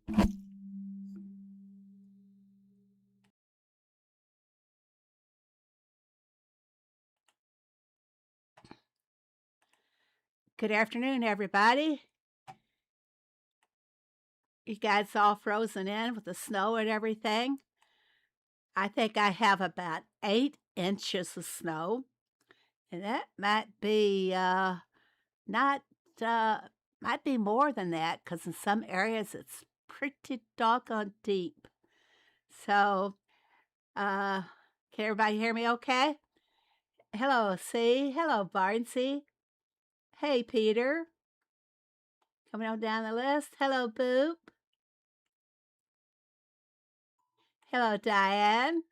Good afternoon, everybody. You guys all frozen in with the snow and everything? I think I have about 8 inches of snow, and that might be not might be more than that because in some areas it's pretty doggone deep. So, can everybody hear me okay? Hello, C. Hello, Barnsey. Hey, Peter. Coming on down the list. Hello, Boop. Hello, Diane.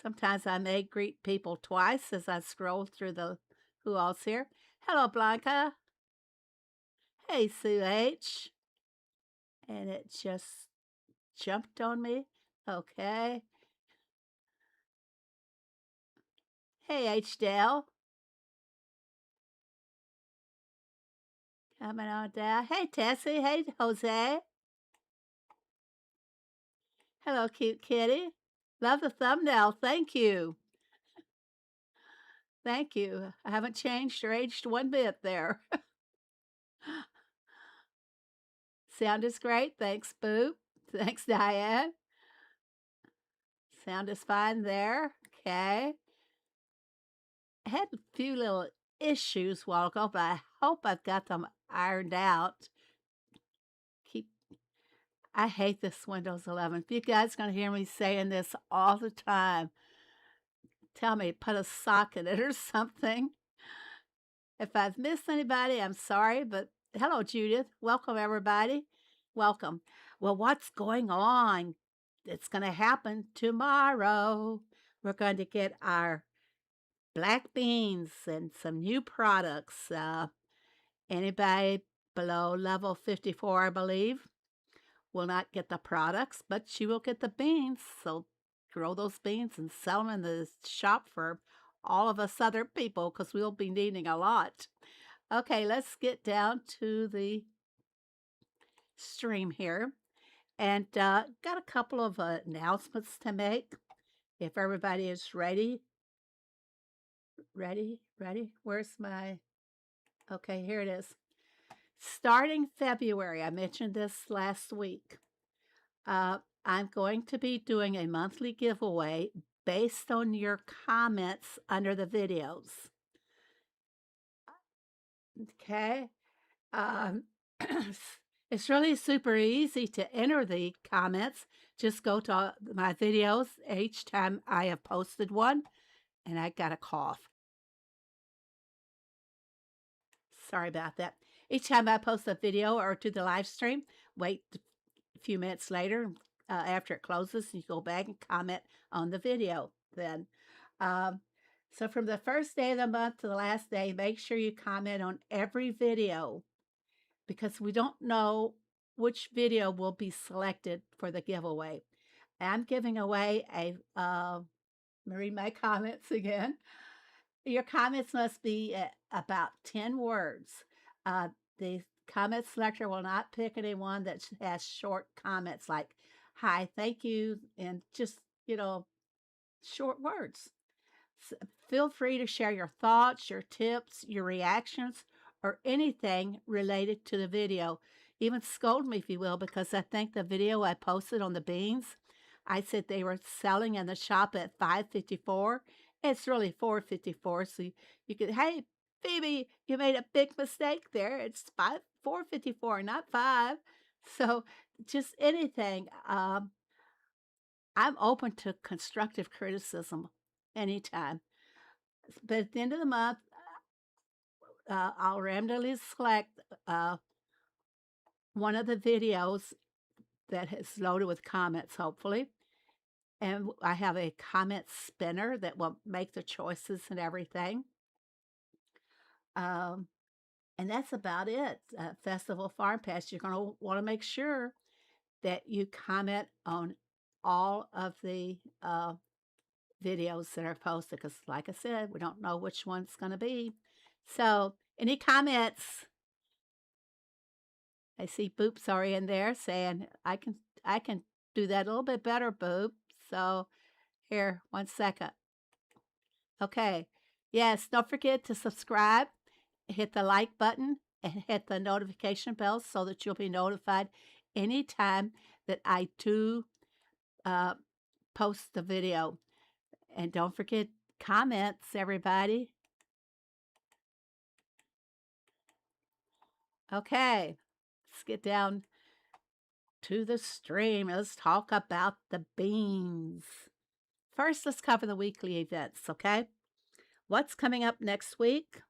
Sometimes I may greet people twice as I scroll through the who all's here. Hello, Blanca. Hey, Sue H. And it just jumped on me. Okay. Hey, H. Dale. Coming on down. Hey, Tessie. Hey, Jose. Hello, cute kitty. Love the thumbnail. Thank you. Thank you. I haven't changed or aged one bit there. Sound is great. Thanks, Boop. Thanks, Diane. Sound is fine there. Okay. I had a few little issues a while ago, but I hope I've got them ironed out. I hate this Windows 11. If you guys are going to hear me saying this all the time, tell me, put a sock in it or something. If I've missed anybody, I'm sorry, but hello, Judith. Welcome, everybody. Welcome. Well, what's going on? It's going to happen tomorrow. We're going to get our black beans and some new products. Anybody below level 54, I believe, will not get the products, but she will get the beans. So grow those beans and sell them in the shop for all of us other people because we'll be needing a lot. Okay, let's get down to the stream here. And got a couple of announcements to make. If everybody is ready. Ready? Where's my... Okay, here it is. Starting February, I mentioned this last week, I'm going to be doing a monthly giveaway based on your comments under the videos. Okay. It's really super easy to enter the comments. Just go to my videos each time I have posted one, and I got a cough. Sorry about that. Each time I post a video or do the live stream, wait a few minutes later after it closes, you go back and comment on the video then. So from the first day of the month to the last day, make sure you comment on every video because we don't know which video will be selected for the giveaway. I'm giving away a, let me read my comments again. Your comments must be about 10 words. The comment selector will not pick anyone that has short comments like, hi, thank you, and just, short words. So feel free to share your thoughts, your tips, your reactions, or anything related to the video. Even scold me if you will, because I think the video I posted on the beans, I said they were selling in the shop at $5.54. It's really $4.54. So you could, hey, Phoebe, you made a big mistake there. It's $4.54, not $5. So just anything. I'm open to constructive criticism anytime. But at the end of the month, I'll randomly select one of the videos that is loaded with comments, hopefully. And I have a comment spinner that will make the choices and everything. And that's about it. Festival Farm Pass, you're going to want to make sure that you comment on all of the videos that are posted because, like I said, we don't know which one it's going to be. So, any comments? I see Boop's already in there saying, I can do that a little bit better, Boop. So here, 1 second. Okay. Yes, don't forget to subscribe, hit the like button, and hit the notification bell so that you'll be notified anytime that I do uh, post the video. And don't forget comments, everybody. Okay, let's get down to the stream. Let's talk about the beans. First, let's cover the weekly events, okay? What's coming up next week?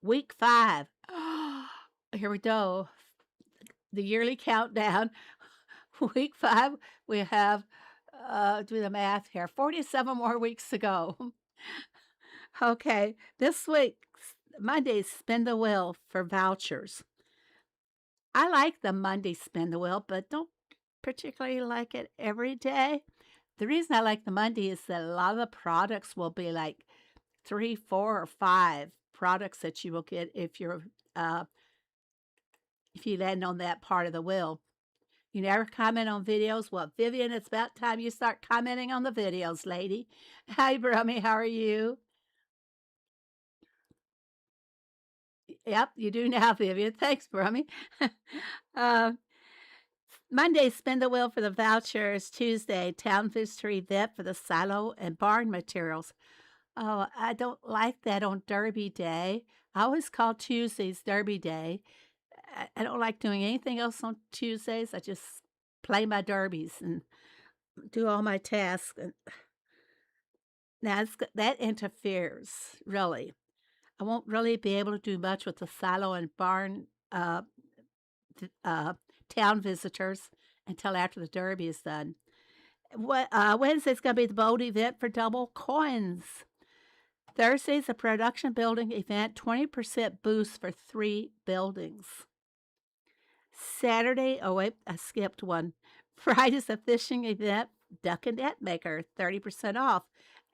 Week 5. Here we go. The yearly countdown. Week 5, we have, do the math here, 47 more weeks to go. Okay, this week, Monday, spin the wheel for vouchers. I like the Monday spin the wheel, but don't particularly like it every day. The reason I like the Monday is that a lot of the products will be like 3, 4, or 5 products that you will get if you land on that part of the wheel. You never comment on videos? Well, Vivian, it's about time you start commenting on the videos, lady. Hi, Brummy, how are you? Yep, you do now, Vivian. Thanks, Brummy. Monday, spin the wheel for the vouchers. Tuesday, town visitor event for the silo and barn materials. Oh, I don't like that on Derby Day. I always call Tuesdays Derby Day. I don't like doing anything else on Tuesdays. I just play my derbies and do all my tasks. And now that interferes, really. I won't really be able to do much with the silo and barn town visitors until after the derby is done. Wednesday's going to be the boat event for double coins. Thursday's a production building event, 20% boost for 3 buildings. Saturday, oh wait, I skipped one. Friday's a fishing event, duck and net maker, 30% off.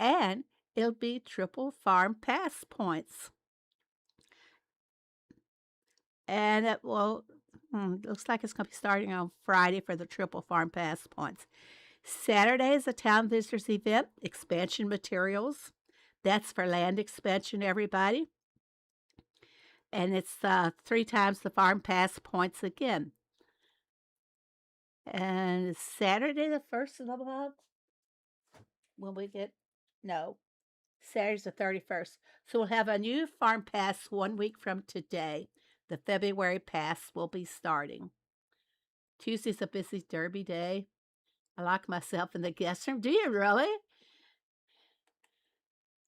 And it'll be triple farm pass points. And it will, looks like it's going to be starting on Friday for the triple farm pass points. Saturday is a town visitors event, expansion materials. That's for land expansion, everybody. And it's 3 times the farm pass points again. And Saturday, the 1st of the month, when we get, no, Saturday's the 31st. So we'll have a new farm pass 1 week from today. The February pass will be starting. Tuesday's a busy derby day. I lock myself in the guest room. Do you really?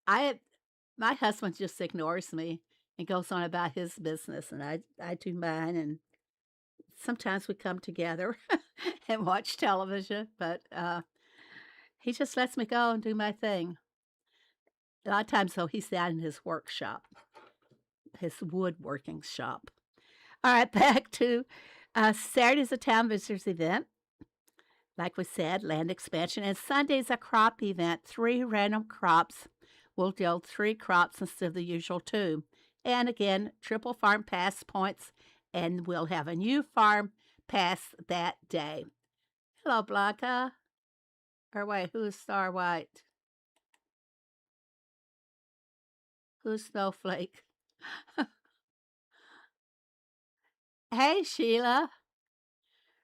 My husband just ignores me and goes on about his business, and I do mine, and sometimes we come together and watch television, but he just lets me go and do my thing. A lot of times, though, he's down in his workshop, his woodworking shop. All right, back to Saturday's a town visitors event. Like we said, land expansion. And Sunday's a crop event, 3 random crops. We'll deal 3 crops instead of the usual 2. And again, triple farm pass points, and we'll have a new farm pass that day. Hello, Blanca. Or wait, who's Star White? Who's Snowflake? Hey, Sheila.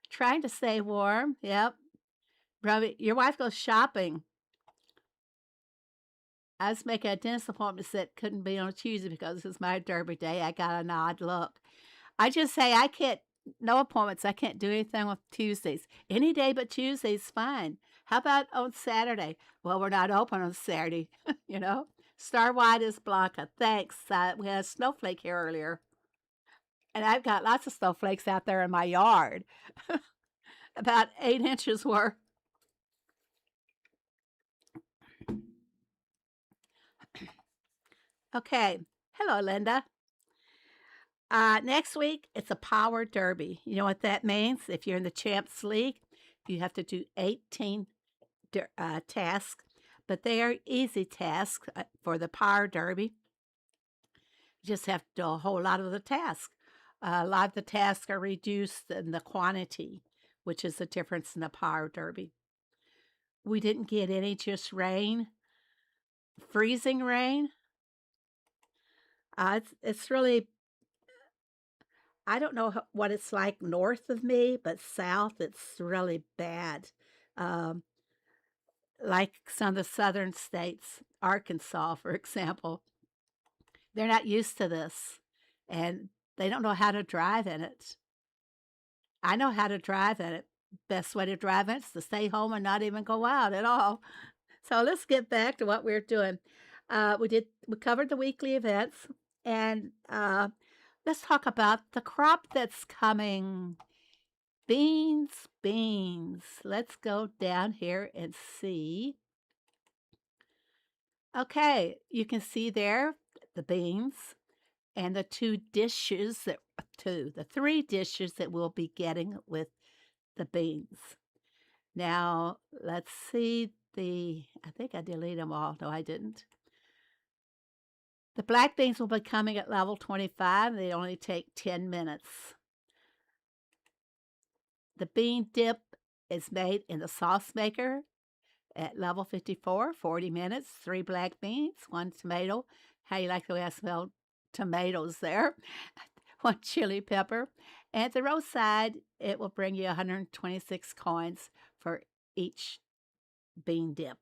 Trying to stay warm. Yep. Robbie, your wife goes shopping. I was making a dentist appointment that couldn't be on a Tuesday because it's my derby day. I got an odd look. I just say I can't, no appointments. I can't do anything with Tuesdays. Any day but Tuesday's fine. How about on Saturday? Well, we're not open on Saturday, you know. Star White is Blanca. Thanks. We had a snowflake here earlier. And I've got lots of snowflakes out there in my yard. About 8 inches worth. Okay. Hello, Linda. Next week, it's a power derby. You know what that means? If you're in the Champs League, you have to do 18 tasks, but they are easy tasks for the power derby. You just have to do a whole lot of the tasks. A lot of the tasks are reduced in the quantity, which is the difference in the power derby. We didn't get any just rain, freezing rain. It's really, I don't know what it's like north of me, but south it's really bad. Um, like some of the southern states, Arkansas, for example, they're not used to this, and they don't know how to drive in it. I know how to drive in it. Best way to drive in it is to stay home and not even go out at all. So let's get back to what we're doing. We covered the weekly events, and let's talk about the crop that's coming. Beans, beans. Let's go down here and see. Okay, you can see there the beans and the the three dishes that we'll be getting with the beans. Now, let's see I think I deleted them all. No, I didn't. The black beans will be coming at level 25. They only take 10 minutes. The bean dip is made in the sauce maker at level 54, 40 minutes, 3 black beans, 1 tomato. How you like the way I smell tomatoes there? 1 chili pepper. And at the roadside, it will bring you 126 coins for each bean dip.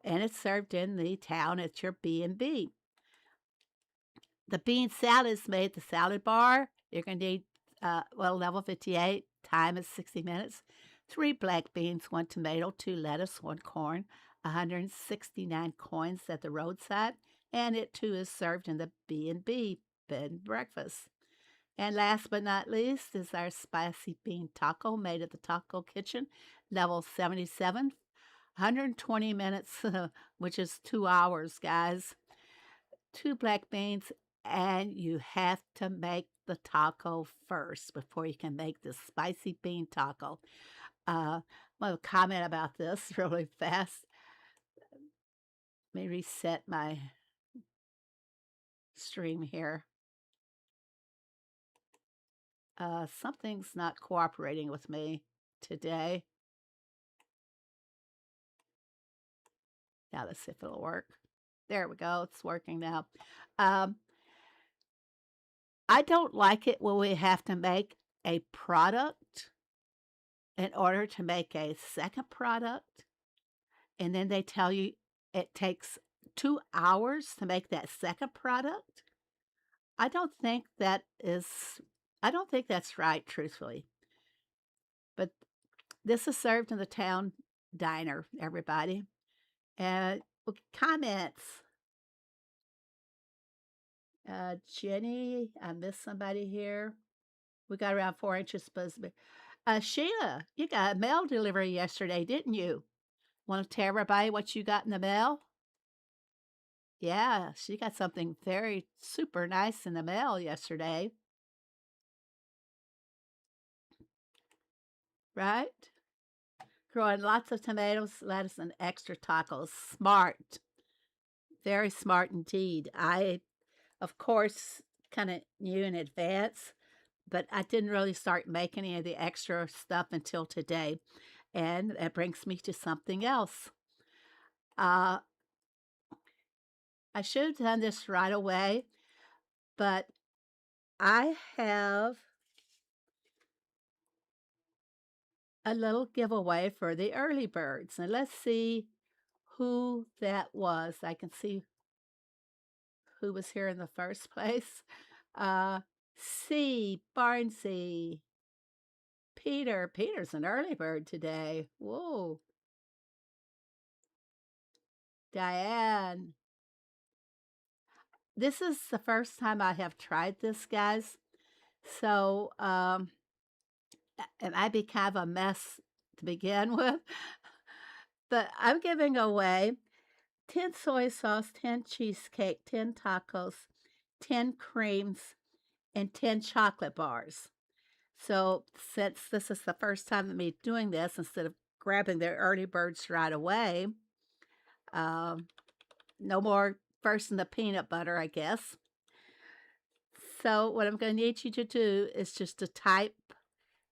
And it's served in the town at your B&B. The bean salad is made at the salad bar. You're going to need, level 58. Time is 60 minutes. 3 black beans, 1 tomato, 2 lettuce, 1 corn, 169 coins at the roadside. And it, too, is served in the B&B bed and breakfast. And last but not least is our spicy bean taco made at the Taco Kitchen, level 77. 120 minutes, which is 2 hours, guys. 2 black beans, and you have to make the taco first before you can make the spicy bean taco. I want to comment about this really fast. Let me reset my stream here. Something's not cooperating with me today. Now let's see if it'll work. There we go. It's working now. I don't like it when we have to make a product in order to make a second product. And then they tell you it takes 2 hours to make that second product. I don't think that's right, truthfully. But this is served in the town diner, everybody. And comments. Jenny, I missed somebody here. We got around 4 inches. Sheila, you got a mail delivery yesterday, didn't you? Want to tell everybody what you got in the mail? Yeah, she got something very super nice in the mail yesterday. Right? Growing lots of tomatoes, lettuce, and extra tacos. Smart. Very smart indeed. I, of course, kind of knew in advance, but I didn't really start making any of the extra stuff until today. And that brings me to something else. I should have done this right away, but I have a little giveaway for the early birds. And let's see who that was. I can see who was here in the first place. C. Barnsey. Peter's an early bird today. Whoa. Diane. This is the first time I have tried this, guys. So, it might be kind of a mess to begin with. But I'm giving away 10 soy sauce, 10 cheesecake, 10 tacos, 10 creams, and 10 chocolate bars. So since this is the first time of me doing this, instead of grabbing the early birds right away, no more first in the peanut butter, I guess. So what I'm going to need you to do is just to type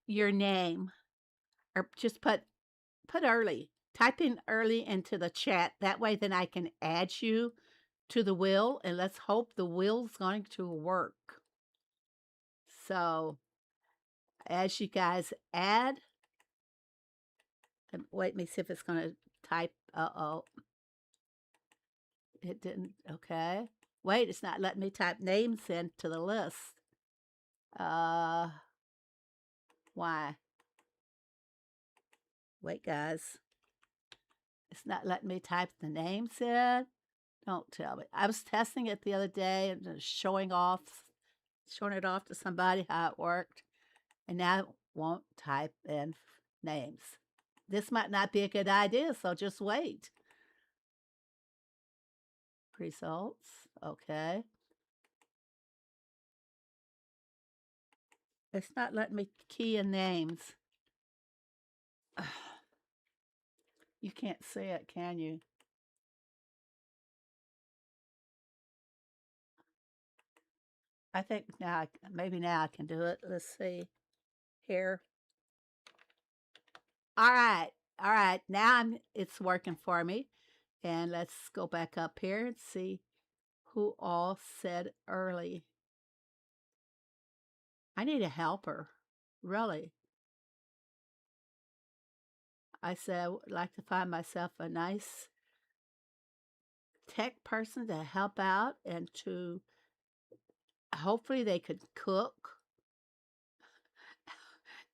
your name, or just put early. Type in early into the chat. That way then I can add you to the wheel, and let's hope the wheel's going to work. So as you guys add, and wait, let me see if it's going to type. Uh-oh. It didn't. Okay. Wait, it's not letting me type names into the list. Why? Wait, guys. It's not letting me type the names in. Don't tell me. I was testing it the other day and showing it off to somebody how it worked. And now it won't type in names. This might not be a good idea, so just wait. Results. Okay. It's not letting me key in names. You can't see it, can you? I think now, maybe now I can do it. Let's see here. All right. All right. Now it's working for me. And let's go back up here and see who all said early. I need a helper. Really. I said I would like to find myself a nice tech person to help out, and to hopefully they could cook,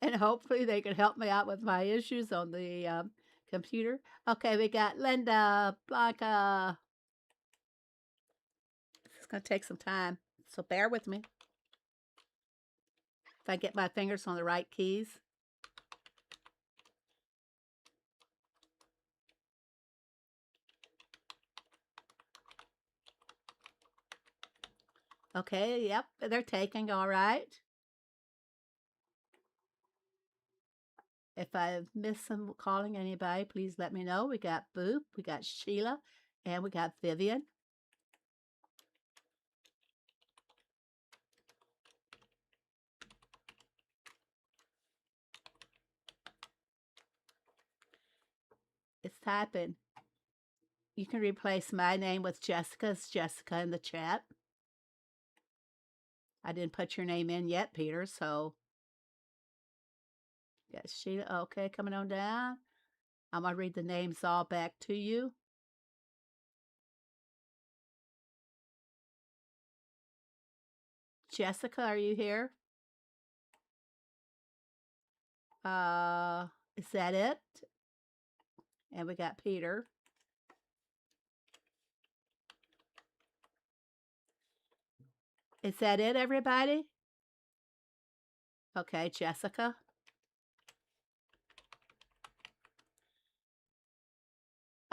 and hopefully they could help me out with my issues on the computer. Okay, we got Linda, Blanca. It's going to take some time, so bear with me. If I get my fingers on the right keys. Okay, yep, they're taking all right. If I've missed some calling anybody, please let me know. We got Boop, we got Sheila, and we got Vivian. It's typing. You can replace my name with Jessica's. Jessica in the chat. I didn't put your name in yet, Peter, so. Got Sheila. Okay, coming on down. I'm going to read the names all back to you. Jessica, are you here? Is that it? And we got Peter. Is that it, everybody? Okay, Jessica.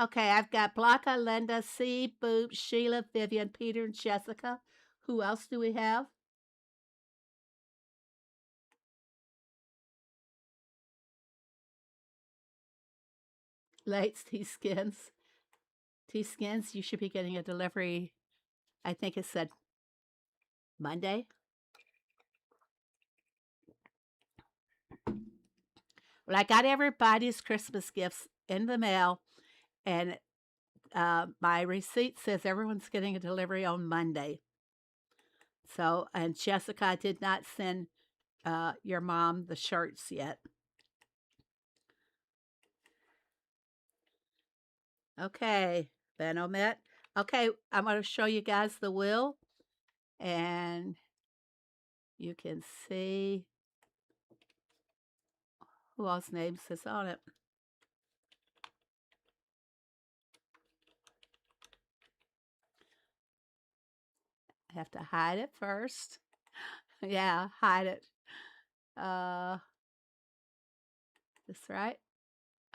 Okay, I've got Blanca, Linda, C, Boop, Sheila, Vivian, Peter, and Jessica. Who else do we have? Lates, T-Skins. T-Skins, you should be getting a delivery. I think it said Monday. Well, I got everybody's Christmas gifts in the mail, and my receipt says everyone's getting a delivery on Monday. So, and Jessica, I did not send your mom the shirts yet. Okay, Benomet. Okay, I'm going to show you guys the wheel, and you can see who else names is on it. I have to hide it first. Yeah, hide it. This right?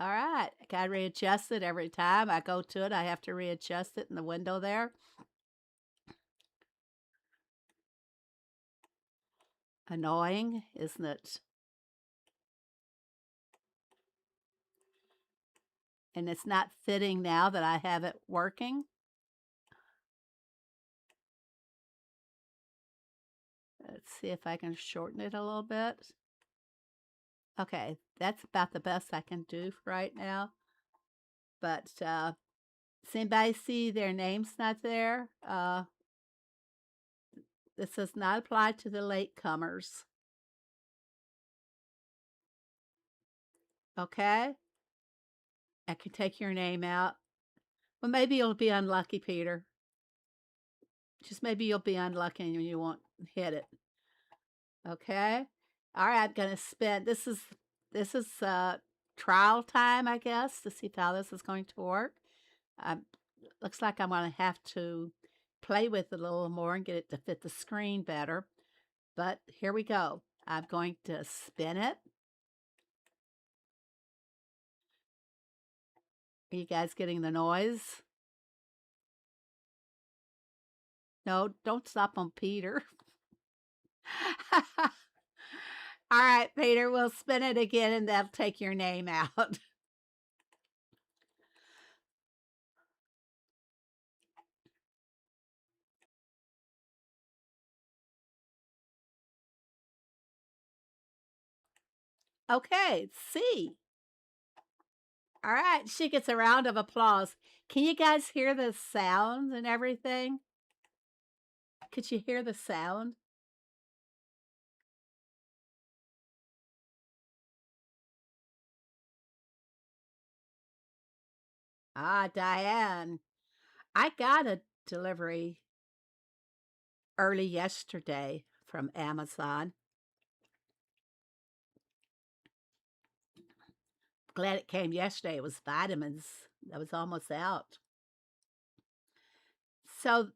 All right. I got to readjust it every time I go to it. I have to readjust it in the window there. Annoying, isn't it? And it's not fitting now that I have it working. Let's see if I can shorten it a little bit. Okay, that's about the best I can do right now. But does anybody see their name's not there? This does not apply to the latecomers. Okay? I can take your name out. Well, maybe you'll be unlucky, Peter. Just maybe you'll be unlucky and you won't hit it. Okay? All right, I'm going to spend, this is trial time, I guess, to see how this is going to work. Looks like I'm going to have to play with it a little more and get it to fit the screen better. But here we go. I'm going to spin it. Are you guys getting the noise? No, don't stop on Peter. All right, Peter, we'll spin it again and that'll take your name out. Okay, C. All right, she gets a round of applause. Can you guys hear the sound and everything? Could you hear the sound? Ah, Diane. I got a delivery early yesterday from Amazon. Glad it came yesterday. It was vitamins. That was almost out. So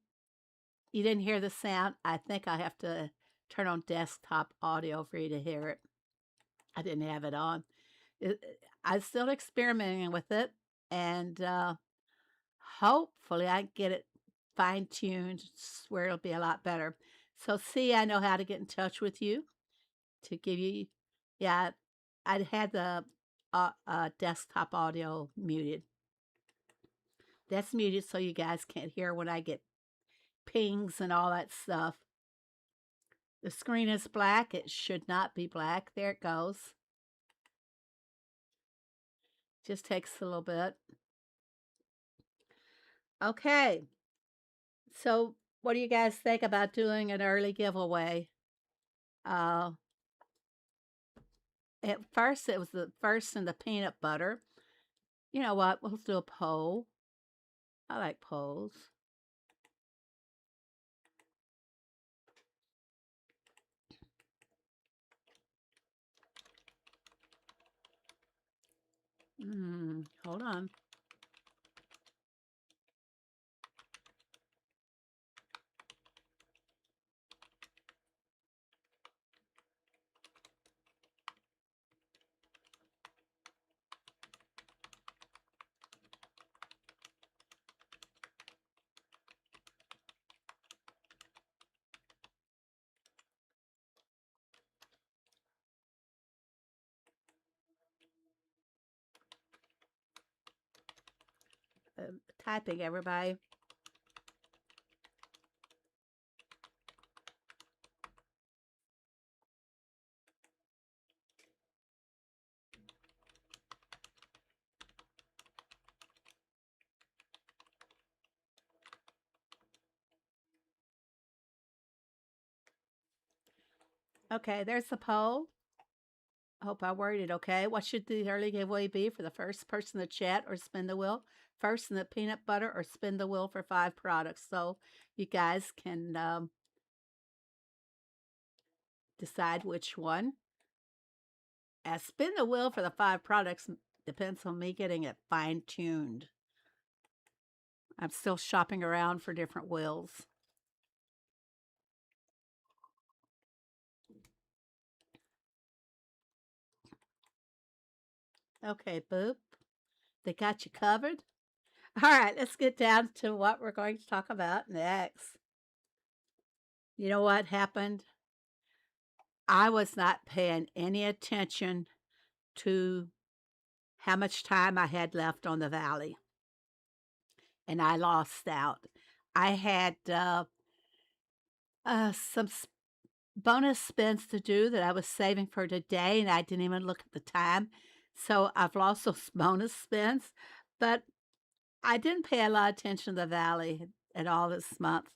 you didn't hear the sound? I think I have to turn on desktop audio for you to hear it. I didn't have it on. I'm still experimenting with it, and hopefully I can get it fine-tuned where it'll be a lot better. So see, I know how to get in touch with you to give you, yeah, I had the desktop audio muted. That's muted so you guys can't hear when I get pings and all that stuff. The screen is black. It should not be black. There it goes. Just takes a little bit. Okay. So what do you guys think about doing an early giveaway? At first, it was the first in the peanut butter. You know what? We'll do a poll. I like polls. Hold on. Typing, everybody. Okay, there's the poll. I hope I worded it okay. What should the early giveaway be for the first person to chat or spin the wheel? First in the peanut butter or spin the wheel for 5 products? So you guys can decide which one. As spin the wheel for the 5 products depends on me getting it fine-tuned. I'm still shopping around for different wheels. Okay, boop. They got you covered. All right, let's get down to what we're going to talk about next. You know what happened? I was not paying any attention to how much time I had left on the valley, and I lost out. I had some bonus spins to do that I was saving for today, and I didn't even look at the time. So I've lost those bonus spins, but I didn't pay a lot of attention to the Valley at all this month,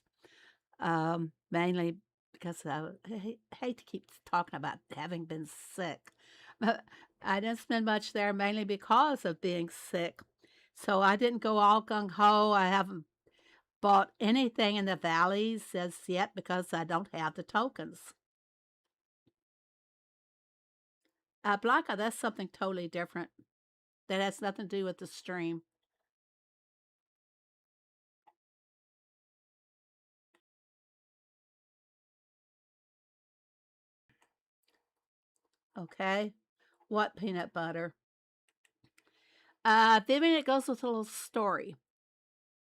mainly because hate to keep talking about having been sick. But I didn't spend much there mainly because of being sick. So I didn't go all gung ho. I haven't bought anything in the valleys as yet because I don't have the tokens. Blanca, that's something totally different. That has nothing to do with the stream. Okay. What peanut butter? Then it goes with a little story.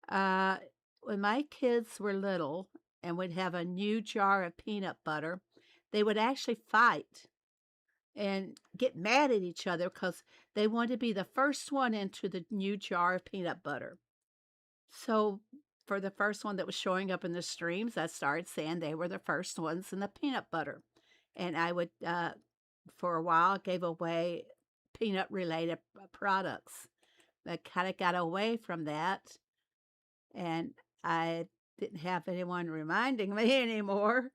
Uh, when my kids were little and would have a new jar of peanut butter, they would actually fight and get mad at each other because they wanted to be the first one into the new jar of peanut butter. So for the first one that was showing up in the streams, I started saying they were the first ones in the peanut butter. And I would, for a while, gave away peanut related products. I kind of got away from that. And I didn't have anyone reminding me anymore.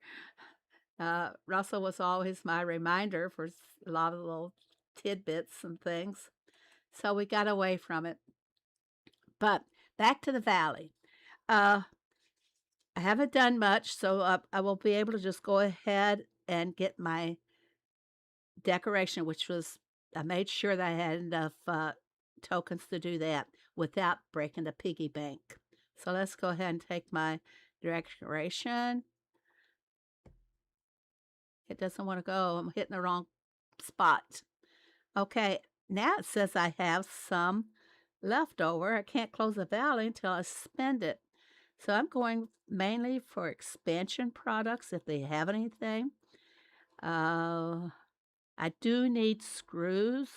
Russell was always my reminder for a lot of little tidbits and things. So we got away from it. But back to the valley. I haven't done much, so I will be able to just go ahead and get my decoration, which was, I made sure that I had enough tokens to do that without breaking the piggy bank. So let's go ahead and take my decoration. It doesn't want to go. I'm hitting the wrong spot. Okay, now it says I have some left over. I can't close the valley until I spend it. So I'm going mainly for expansion products if they have anything. I do need screws.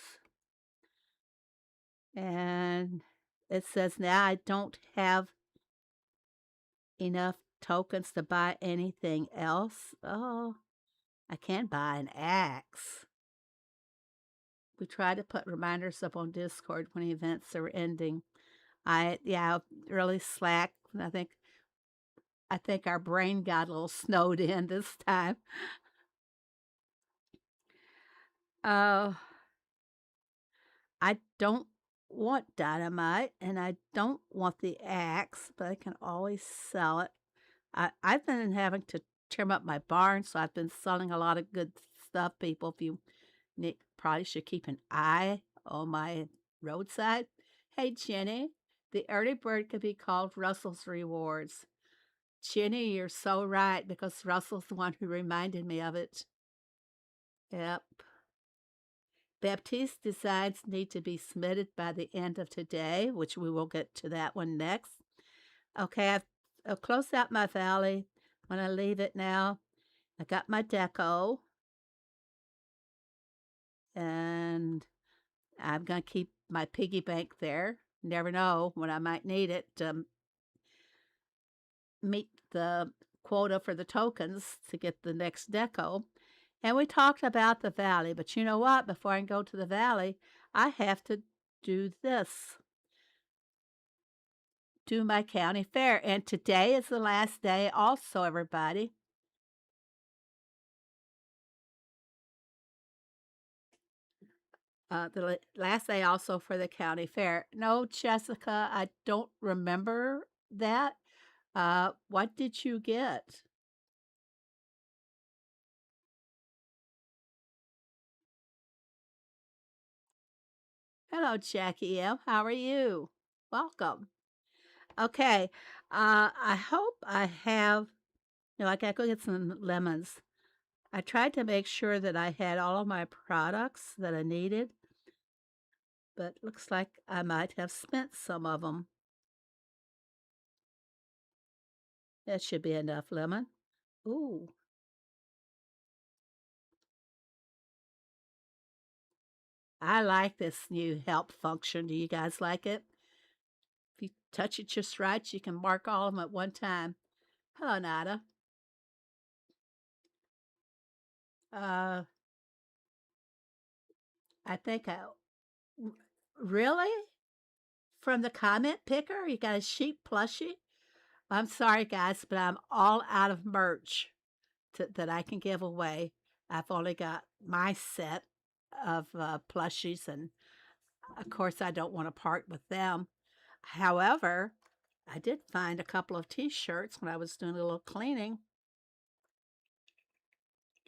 And it says now I don't have enough tokens to buy anything else. Oh, I can't buy an axe. We try to put reminders up on Discord when events are ending. Yeah, really slack. I think our brain got a little snowed in this time. Uh, I don't want dynamite and I don't want the axe, but I can always sell it. I've been having to trim up my barn, so I've been selling a lot of good stuff. People, if you probably should keep an eye on my roadside. Hey, Jenny, the early bird could be called Russell's Rewards. Jenny, you're so right because Russell's the one who reminded me of it. Yep. Baptiste designs need to be submitted by the end of today, which we will get to that one next. Okay, I've closed out my valley. I'm going to leave it now. I got my deco. And I'm going to keep my piggy bank there. Never know when I might need it to meet the quota for the tokens to get the next deco. And we talked about the valley, but you know what? Before I can go to the valley, I have to do this. Do my county fair. And today is the last day also, everybody. The last day also for the county fair. No, Jessica, I don't remember that. What did you get? Hello, Jackie M. How are you? Welcome. Okay. I hope I have. No, I gotta go get some lemons. I tried to make sure that I had all of my products that I needed, but looks like I might have spent some of them. That should be enough lemon. Ooh. I like this new help function. Do you guys like it? If you touch it just right, you can mark all of them at one time. Hello, Nada. Uh, I think really? From the comment picker? You got a sheep plushie? I'm sorry, guys, but I'm all out of merch that I can give away. I've only got my set of plushies, and of course, I don't want to part with them. However, I did find a couple of T-shirts when I was doing a little cleaning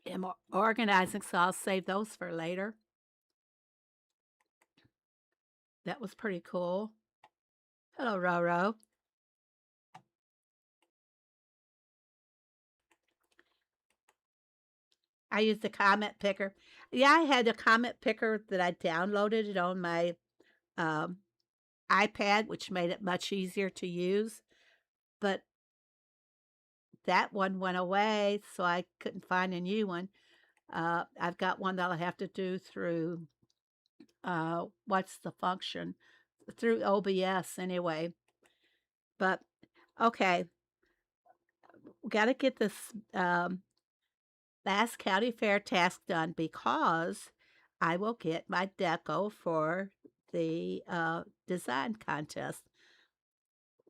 and organizing, so I'll save those for later. That was pretty cool. Hello, Roro. I used the comment picker. Yeah, I had a comment picker that I downloaded it on my um, iPad, which made it much easier to use. But that one went away, so I couldn't find a new one. I've got one that I'll have to do through, what's the function? Through OBS anyway. But okay, we got to get this last county fair task done because I will get my deco for the design contest.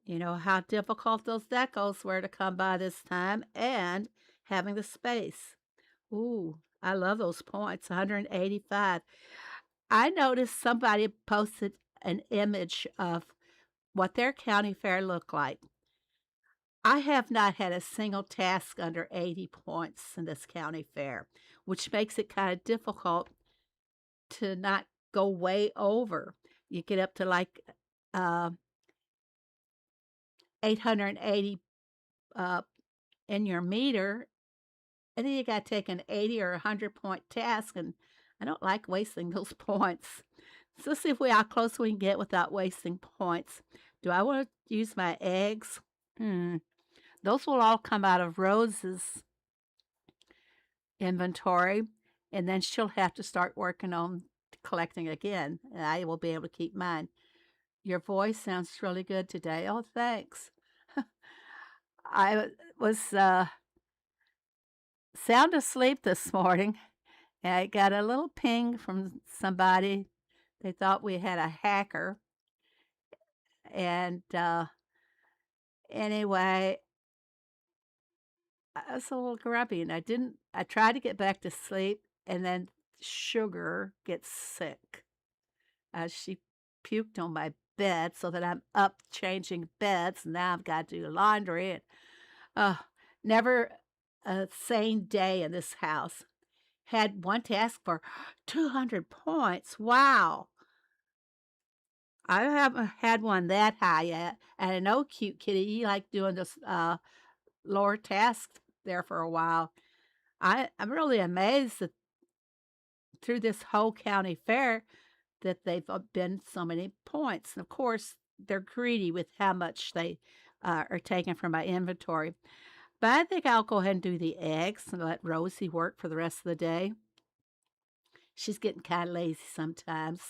You know how difficult those decals were to come by this time, and having the space. Ooh, I love those points, 185. I noticed somebody posted an image of what their county fair looked like. I have not had a single task under 80 points in this county fair, which makes it kind of difficult to not go way over. You get up to like 880 in your meter, and then you got to take an 80 or 100-point task, and I don't like wasting those points. So let's see how close we can get without wasting points. Do I want to use my eggs? Those will all come out of Rose's inventory, and then she'll have to start working on collecting again, and I will be able to keep mine. Your voice sounds really good today. Oh, thanks. I was sound asleep this morning, and I got a little ping from somebody. They thought we had a hacker, and anyway, I was a little grumpy, and I tried to get back to sleep, and then Sugar gets sick. She puked on my bed so that I'm up changing beds, and now I've got to do laundry. And never a sane day in this house. Had one task for 200 points. Wow. I haven't had one that high yet. And I know, Cute Kitty, you like doing this lower task there for a while. I'm really amazed that through this whole county fair that they've been so many points. And of course, they're greedy with how much they are taking from my inventory. But I think I'll go ahead and do the eggs and let Rosie work for the rest of the day. She's getting kind of lazy sometimes.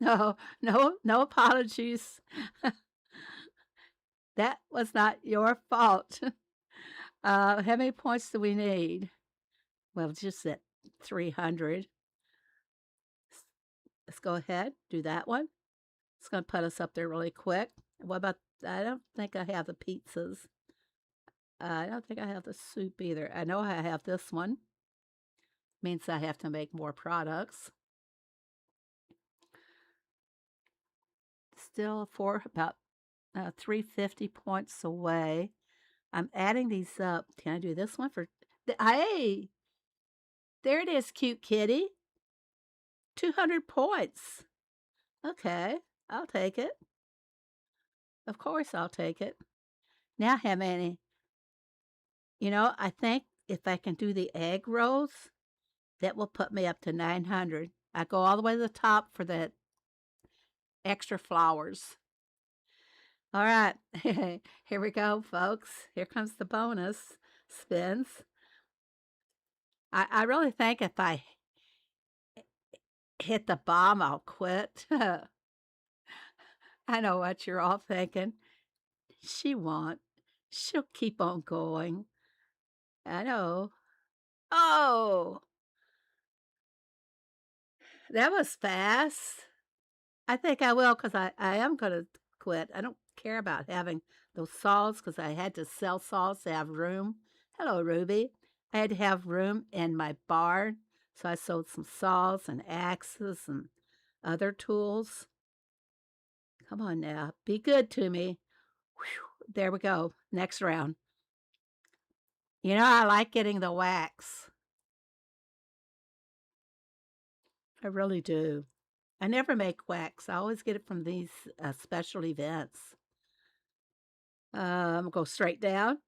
No apologies. That was not your fault. How many points do we need? Well, just at 300. Let's go ahead, do that one. It's going to put us up there really quick. What about, I don't think I have the pizzas. I don't think I have the soup either. I know I have this one. Means I have to make more products. Still for about 350 points away. I'm adding these up. Can I do this one for, hey, there it is, Cute Kitty. 200 points. Okay, I'll take it. Of course I'll take it. Now how many? You know, I think if I can do the egg rolls, that will put me up to 900. I go all the way to the top for the extra flowers. All right, here we go, folks. Here comes the bonus spins. I really think if I hit the bomb, I'll quit. I know what you're all thinking. She won't. She'll keep on going. I know. Oh, that was fast. I think I will because I am going to quit. I don't care about having those saws because I had to sell saws to have room. Hello, Ruby. I had to have room in my barn, so I sold some saws and axes and other tools. Come on now, be good to me. Whew, there we go. Next round. You know, I like getting the wax. I really do. I never make wax. I always get it from these special events. Go straight down.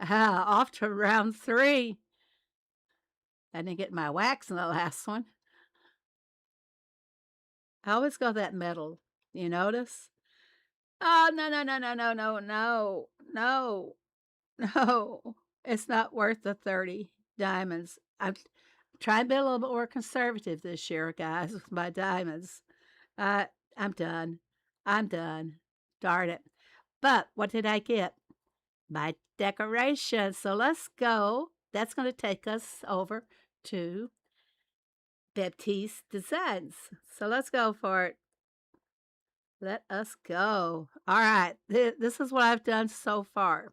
Off to round 3. I didn't get my wax in the last one. I always go that middle. You notice? Oh, no, no, no, no, no, no, no, no, no. It's not worth the 30 diamonds. I'm trying to be a little bit more conservative this year, guys, with my diamonds. Uh, I'm done. I'm done. Darn it. But what did I get? My decoration. So let's go. That's going to take us over to Baptiste Designs. So let's go for it. Let us go. All right. This is what I've done so far.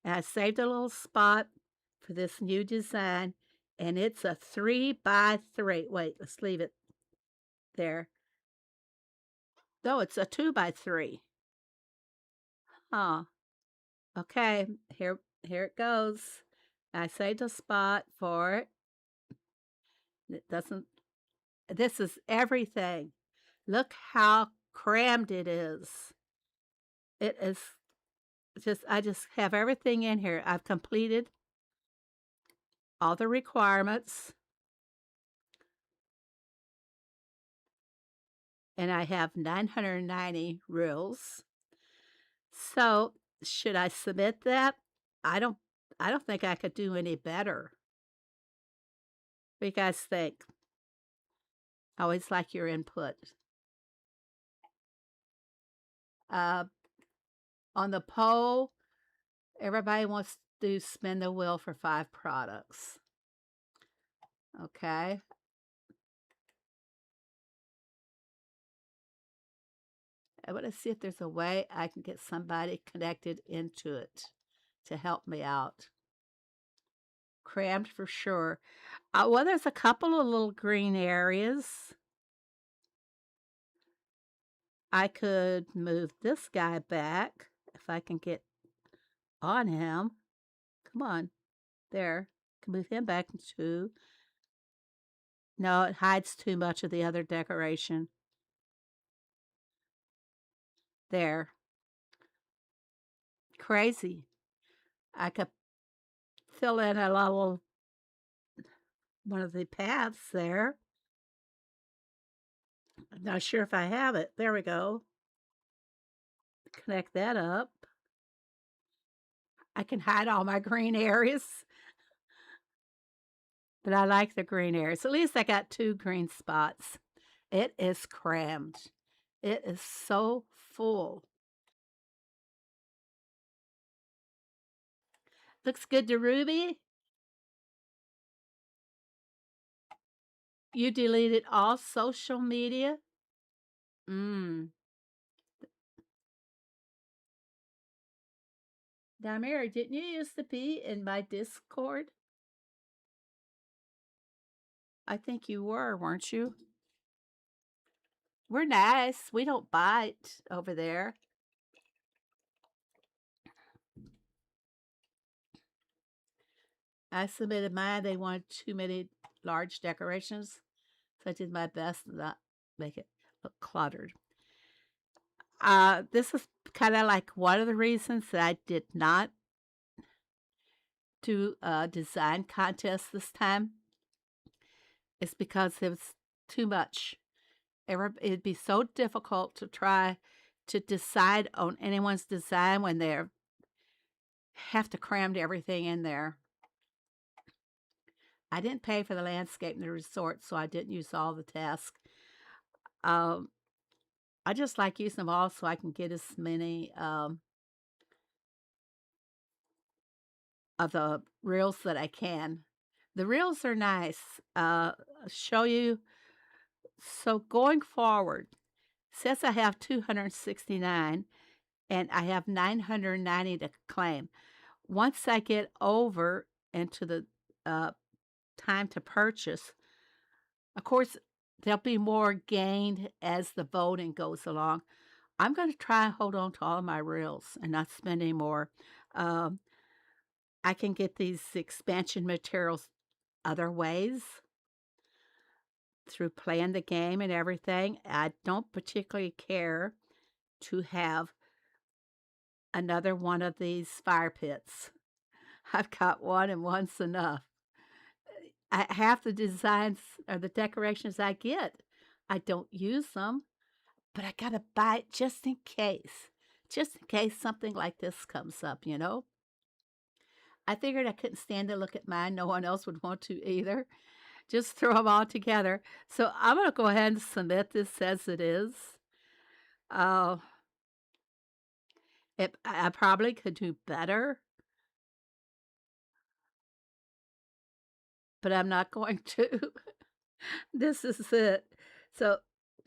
And I saved a little spot for this new design. And it's a 3x3. Wait, let's leave it there. No, it's a 2x3. Huh. Okay. Here it goes. I saved a spot for it. It doesn't. This is everything. Look how crammed it is. It is just, I just have everything in here. I've completed all the requirements. And I have 990 rules. So should I submit that? I don't think I could do any better. What do you guys think? I always like your input. On the poll, everybody wants to spin the wheel for 5 products. Okay. I want to see if there's a way I can get somebody connected into it to help me out. Crammed for sure. Well, there's a couple of little green areas. I could move this guy back if I can get on him. Come on. There. Can move him back too. No, it hides too much of the other decoration. There. Crazy. I could fill in a little one of the paths there. I'm not sure if I have it. There we go. Connect that up. I can hide all my green areas. But I like the green areas. At least I got 2 green spots. It is crammed. It is so full. Looks good to Ruby. You deleted all social media? Now, Mary, didn't you used to be in my Discord? I think you were, weren't you? We're nice. We don't bite over there. I submitted mine. They wanted too many large decorations, so I did my best to not make it look cluttered. This is kind of like one of the reasons that I did not do a design contest this time. It's because it was too much. It'd be so difficult to try to decide on anyone's design when they have to cram everything in there. I didn't pay for the landscape in the resort, so I didn't use all the tasks. I just like using them all so I can get as many of the reels that I can. The reels are nice. Show you. So going forward, says I have 269 and I have 990 to claim. Once I get over into the uh, time to purchase, of course, there'll be more gained as the voting goes along. I'm going to try and hold on to all of my reels and not spend any more. Um, I can get these expansion materials other ways through playing the game and everything. I don't particularly care to have another one of these fire pits. I've got one and one's enough. Half the designs or the decorations I get, I don't use them, but I gotta buy it just in case something like this comes up, you know? I figured I couldn't stand to look at mine. No one else would want to either. Just throw them all together. So I'm going to go ahead and submit this as it is. Uh, I probably could do better, but I'm not going to. This is it. So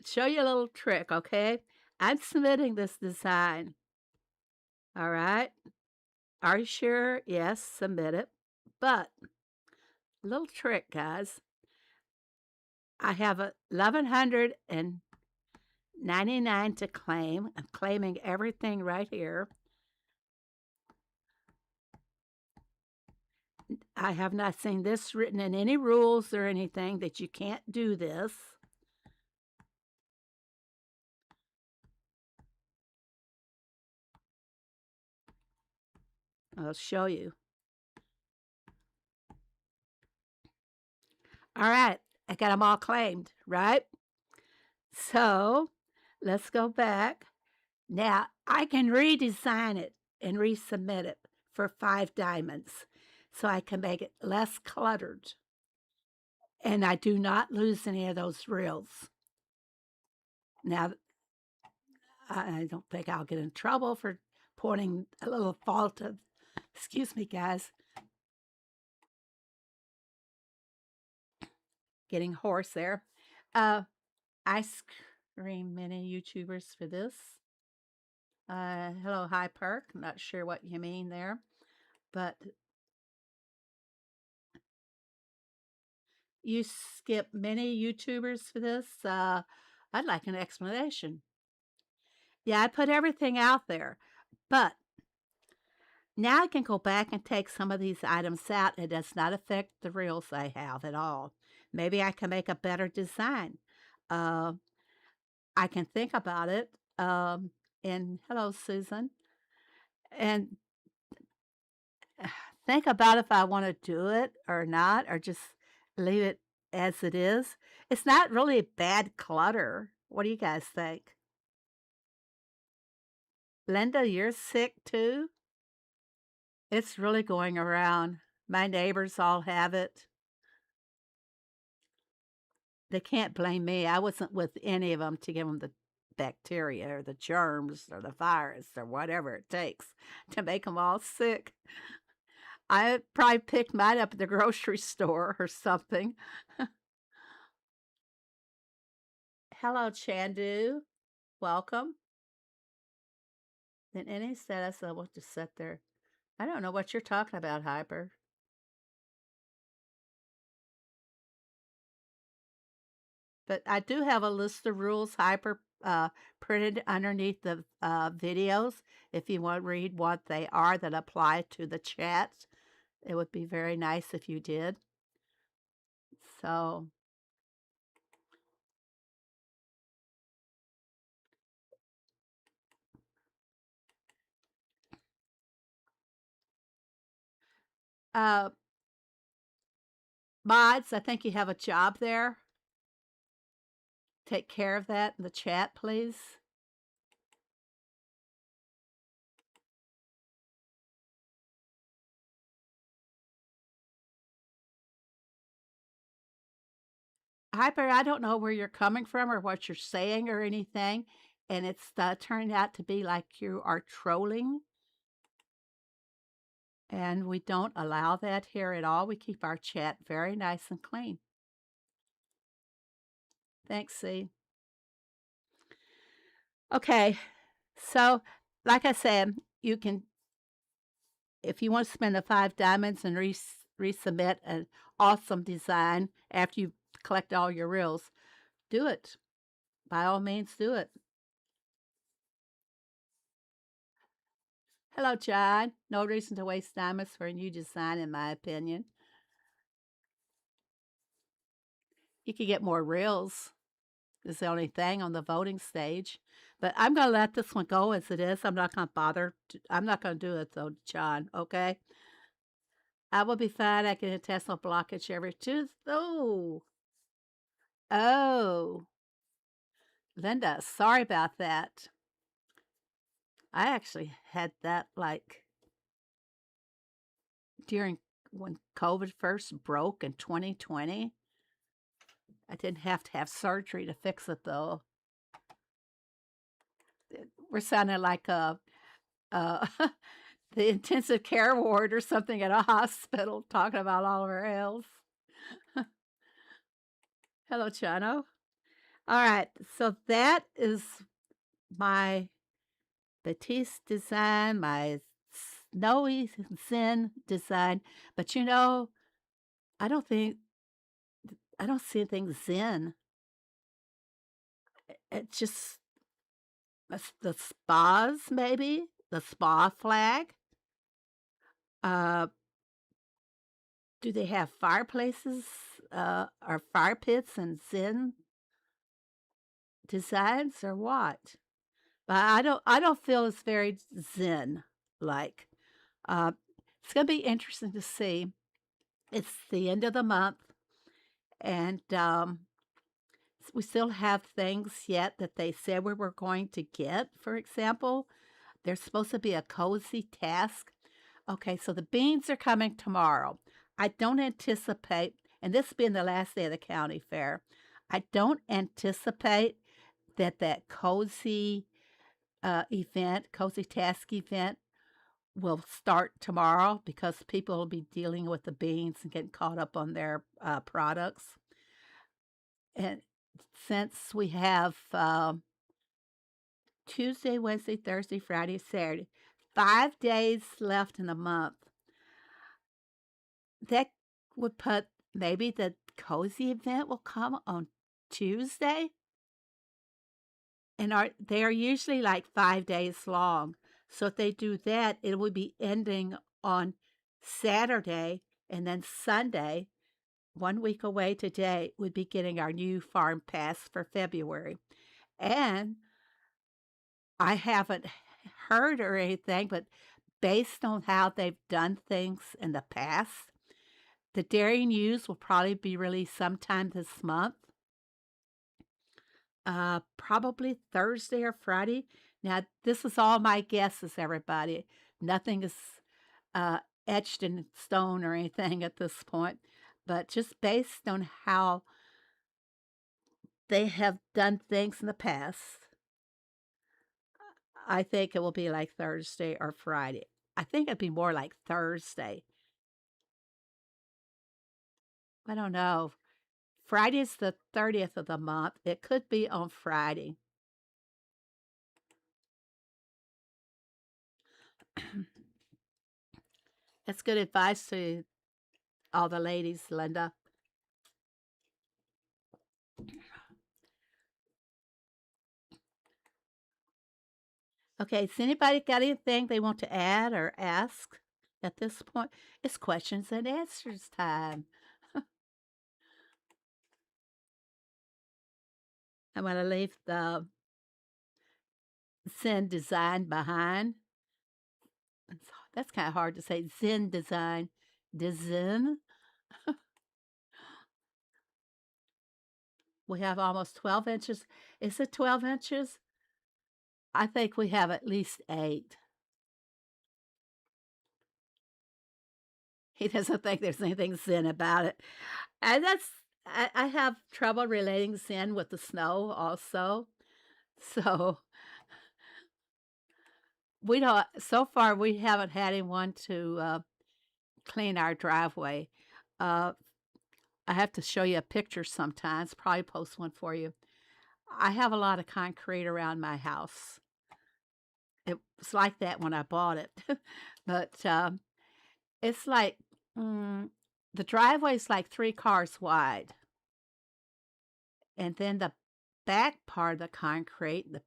show you a little trick, okay? I'm submitting this design. All right. Are you sure? Yes, submit it. But little trick, guys. I have 1,199 to claim. I'm claiming everything right here. I have not seen this written in any rules or anything that you can't do this. I'll show you. All right, I got them all claimed, right? So let's go back. Now I can redesign it and resubmit it for 5 diamonds so I can make it less cluttered. And I do not lose any of those reels. Now, I don't think I'll get in trouble for pointing a little fault of, excuse me, guys, getting hoarse there. Ice cream mini YouTubers for this. Hello, High Park. I'm not sure what you mean there, but you skip many YouTubers for this. I'd like an explanation. Yeah, I put everything out there, but now I can go back and take some of these items out. It does not affect the reels I have at all. Maybe I can make a better design. Uh, I can think about it. And hello, Susan. And think about if I want to do it or not, or just leave it as it is. It's not really bad clutter. What do you guys think? Linda, you're sick too? It's really going around. My neighbors all have it. They can't blame me. I wasn't with any of them to give them the bacteria or the germs or the virus or whatever it takes to make them all sick. I probably picked mine up at the grocery store or something. Hello, Chandu. Welcome. Then any status I want to set there. I don't know what you're talking about, Hyper. But I do have a list of rules, Hyper, printed underneath the videos. If you want to read what they are that apply to the chat, it would be very nice if you did. So, uh, mods, I think you have a job there. Take care of that in the chat, please. Hyper, I don't know where you're coming from or what you're saying or anything, and it's turned out to be like you are trolling. And we don't allow that here at all. We keep our chat very nice and clean. Thanks, C. Okay, so like I said, you can, if you want to spend the 5 diamonds and resubmit an awesome design after you collect all your reels, do it. By all means, do it. Hello, John. No reason to waste diamonds for a new design, in my opinion. You could get more reels, is the only thing on the voting stage. But I'm going to let this one go as it is. I'm not going to bother. I'm not going to do it, though, John, okay? I will be fine. I get intestinal blockage every Tuesday. Oh. Linda, sorry about that. I actually had that like during when COVID first broke in 2020. I didn't have to have surgery to fix it, though. We're sounding like the intensive care ward or something at a hospital, talking about all of our ills. Hello, Chano. All right, so that is my Batiste design, my snowy Zen design. But you know, I don't see anything Zen. It's just the spas, maybe the spa flag. Do they have fireplaces or fire pits and Zen designs or what? But I don't feel it's very Zen like. It's gonna be interesting to see. It's the end of the month, and we still have things yet that they said we were going to get. For example, there's supposed to be a cozy task. Okay, so the beans are coming tomorrow. I don't anticipate, and this being the last day of the county fair, I don't anticipate that cozy cozy task event will start tomorrow because people will be dealing with the beans and getting caught up on their products. And since we have Tuesday, Wednesday, Thursday, Friday, Saturday, 5 days left in the month, that would put maybe the cozy event will come on Tuesday. And they are usually like 5 days long. So if they do that, it will be ending on Saturday, and then Sunday, 1 week away today, would be getting our new farm pass for February. And I haven't heard or anything, but based on how they've done things in the past, the dairy news will probably be released sometime this month. Probably Thursday or Friday. Now, this is all my guesses, everybody. Nothing is etched in stone or anything at this point, but just based on how they have done things in the past, I think it will be like Thursday or Friday. I think it'd be more like Thursday. I don't know. Friday's the 30th of the month. It could be on Friday. That's good advice to all the ladies, Linda. Okay, has anybody got anything they want to add or ask at this point? It's questions and answers time. I'm going to leave the Zen design behind. That's kind of hard to say. Zen design. Design. We have almost 12 inches. Is it 12 inches? I think we have at least 8. He doesn't think there's anything Zen about it. And I have trouble relating Zen with the snow also. So so far we haven't had anyone to clean our driveway. Uh, I have to show you a picture sometimes, probably post one for you. I have a lot of concrete around my house. It was like that when I bought it. But it's like the driveway's like 3 cars wide. And then the back part of the concrete, the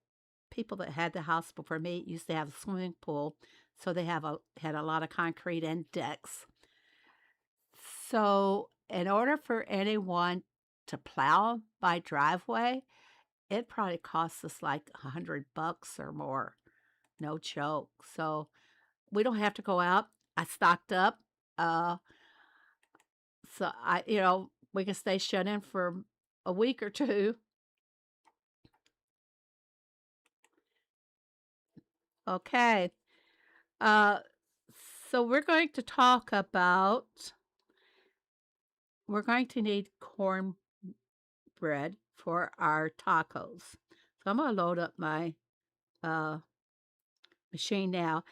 people that had the house before me used to have a swimming pool, so they had a lot of concrete and decks. So in order for anyone to plow my driveway, it probably costs us like $100 or more. No joke. So we don't have to go out. I stocked up. Uh, so we can stay shut in for a week or two. Okay. Uh, so we're going to talk about, we're going to need cornbread for our tacos. So I'm going to load up my machine now.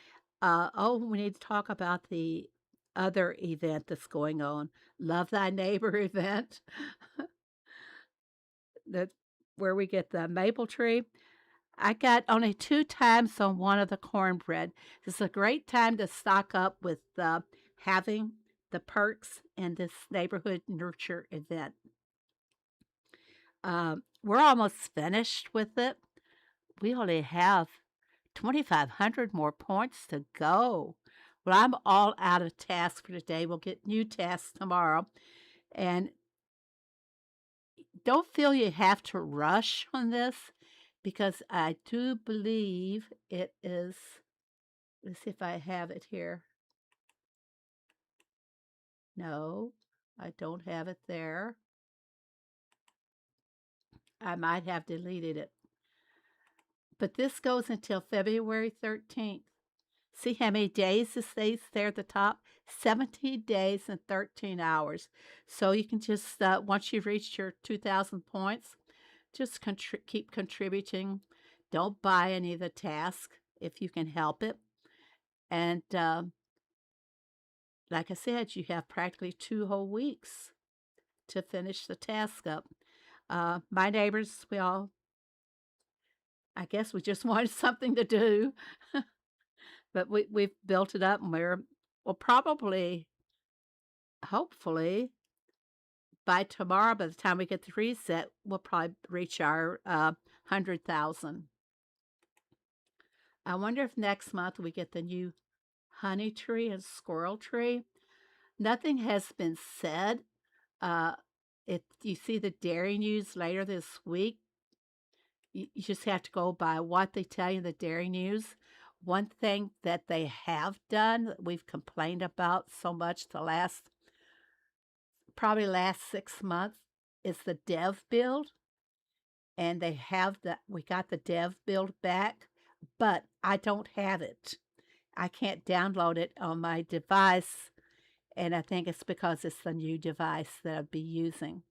We need to talk about the other event that's going on, Love Thy Neighbor event, that where we get the maple tree. I got only 2 times on one of the cornbread. This is a great time to stock up with having the perks in this neighborhood nurture event. We're almost finished with it. We only have 2,500 more points to go. Well, I'm all out of tasks for today. We'll get new tasks tomorrow. And don't feel you have to rush on this, because I do believe it is, let's see if I have it here. No, I don't have it there. I might have deleted it. But this goes until February 13th. See how many days this stays there at the top? 17 days and 13 hours. So you can just, once you've reached your 2,000 points, just keep contributing. Don't buy any of the tasks if you can help it. And like I said, you have practically 2 whole weeks to finish the task up. My neighbors, I guess we just wanted something to do. But we've built it up, and we'll probably, hopefully, by tomorrow, by the time we get the reset, we'll probably reach our 100,000. I wonder if next month we get the new honey tree and squirrel tree. Nothing has been said. If you see the dairy news later this week, you just have to go by what they tell you in the dairy news. One thing that they have done that we've complained about so much probably last 6 months is the dev build. And we got the dev build back, but I don't have it. I can't download it on my device, and I think it's because it's the new device that I'll be using.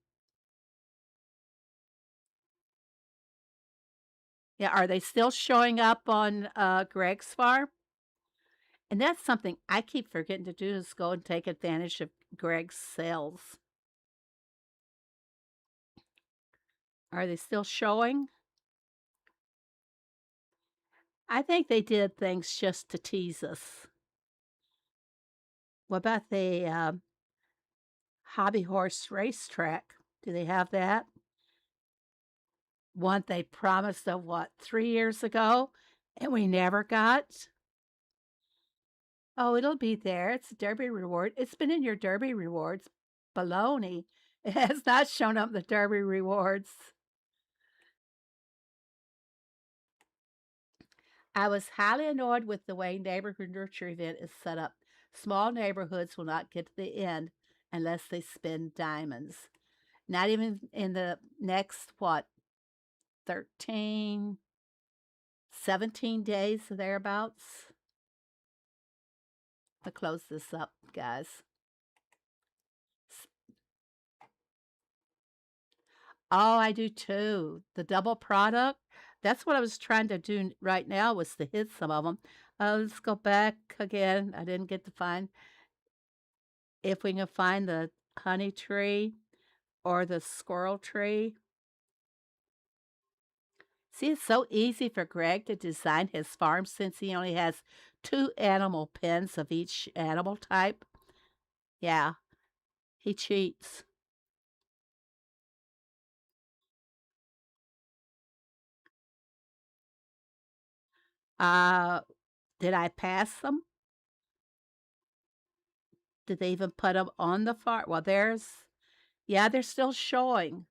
Yeah, are they still showing up on Greg's farm? And that's something I keep forgetting to do, is go and take advantage of Greg's sales. Are they still showing? I think they did things just to tease us. What about the hobby horse racetrack? Do they have that? One they promised of 3 years ago, and we never got? Oh, it'll be there. It's a Derby reward. It's been in your Derby rewards. Baloney. It has not shown up in the Derby rewards. I was highly annoyed with the way neighborhood nurture event is set up. Small neighborhoods will not get to the end unless they spend diamonds. Not even in the next, 13, 17 days, thereabouts. I'll close this up, guys. Oh, I do too. The double product. That's what I was trying to do right now, was to hit some of them. Let's go back again. I didn't get to find. if we can find the honey tree or the squirrel tree. See, it's so easy for Greg to design his farm since he only has 2 animal pens of each animal type. Yeah, he cheats. Uh, did I pass them? Did they even put them on the farm? Well, yeah, they're still showing.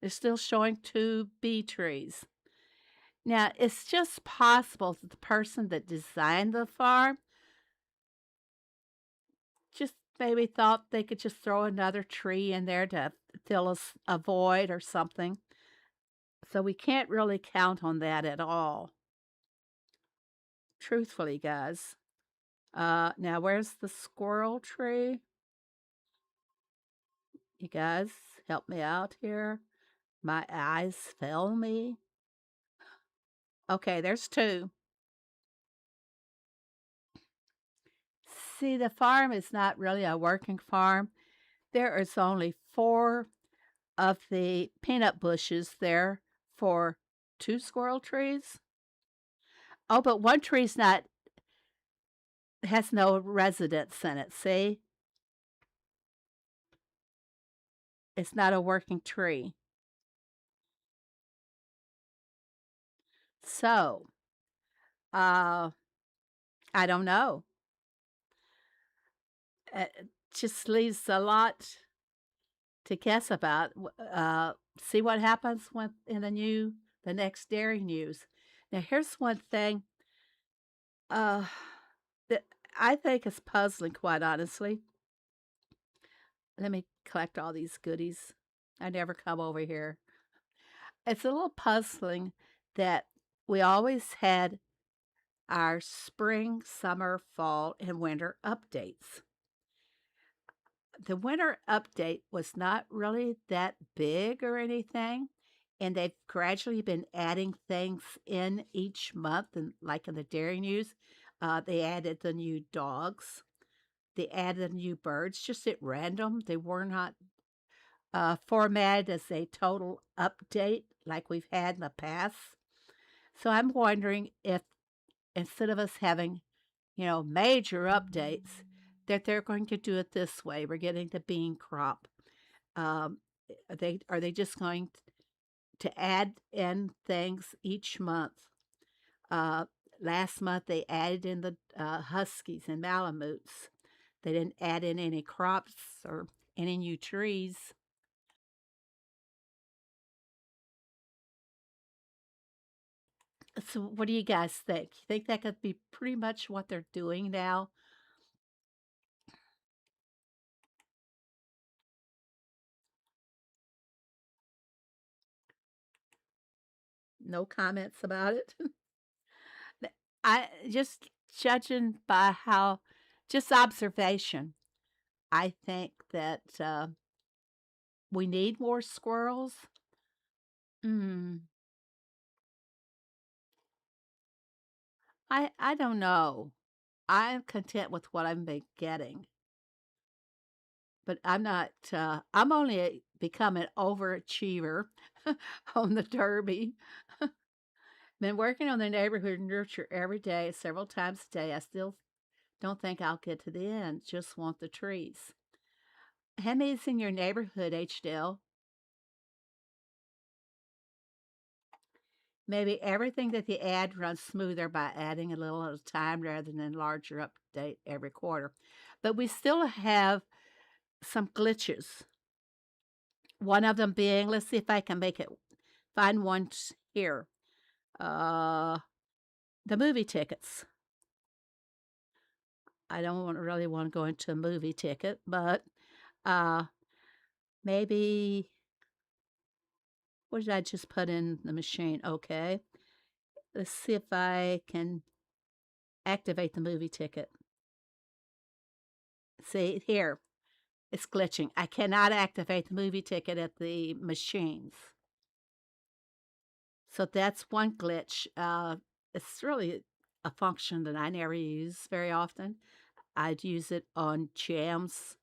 They're still showing 2 bee trees. Now, it's just possible that the person that designed the farm just maybe thought they could just throw another tree in there to fill a void or something. So we can't really count on that at all. Truthfully, guys. Now where's the squirrel tree? You guys help me out here. My eyes fail me. Okay, there's 2. See, the farm is not really a working farm. There is only 4 of the peanut bushes there for 2 squirrel trees. Oh, but one tree's not has no residents in it, see? It's not a working tree. So, uh, I don't know. It just leaves a lot to guess about. See what happens when in the next dairy news. Now, here's one thing uh, that I think is puzzling, quite honestly. Let me collect all these goodies. I never come over here. It's a little puzzling that we always had our spring, summer, fall, and winter updates. The winter update was not really that big or anything, and they've gradually been adding things in each month. And like in the dairy news, they added the new dogs, they added the new birds just at random. They were not formatted as a total update like we've had in the past. So I'm wondering if instead of us having, major updates, that they're going to do it this way. We're getting the bean crop. Um, are they just going to add in things each month? Uh, Last month they added in the huskies and malamutes. They didn't add in any crops or any new trees. So, what do you guys think? You think that could be pretty much what they're doing now? No comments about it. I just judging by how, just observation. I think that we need more squirrels. Mm, I don't know. I'm content with what I've been getting, but I'm not. I'm only become an overachiever on the derby. Been working on the neighborhood nurture every day, several times a day. I still don't think I'll get to the end. Just want the trees. How many's in your neighborhood, H.Dale? Maybe everything that they add runs smoother by adding a little at a time rather than larger update every quarter. But we still have some glitches. One of them being, let's see if I can find one here. Uh, the movie tickets. I don't really want to go into a movie ticket, but uh, maybe, what did I just put in the machine? Okay. Let's see if I can activate the movie ticket. See, here, it's glitching. I cannot activate the movie ticket at the machines. So that's one glitch. It's really a function that I never use very often. I'd use it on jams,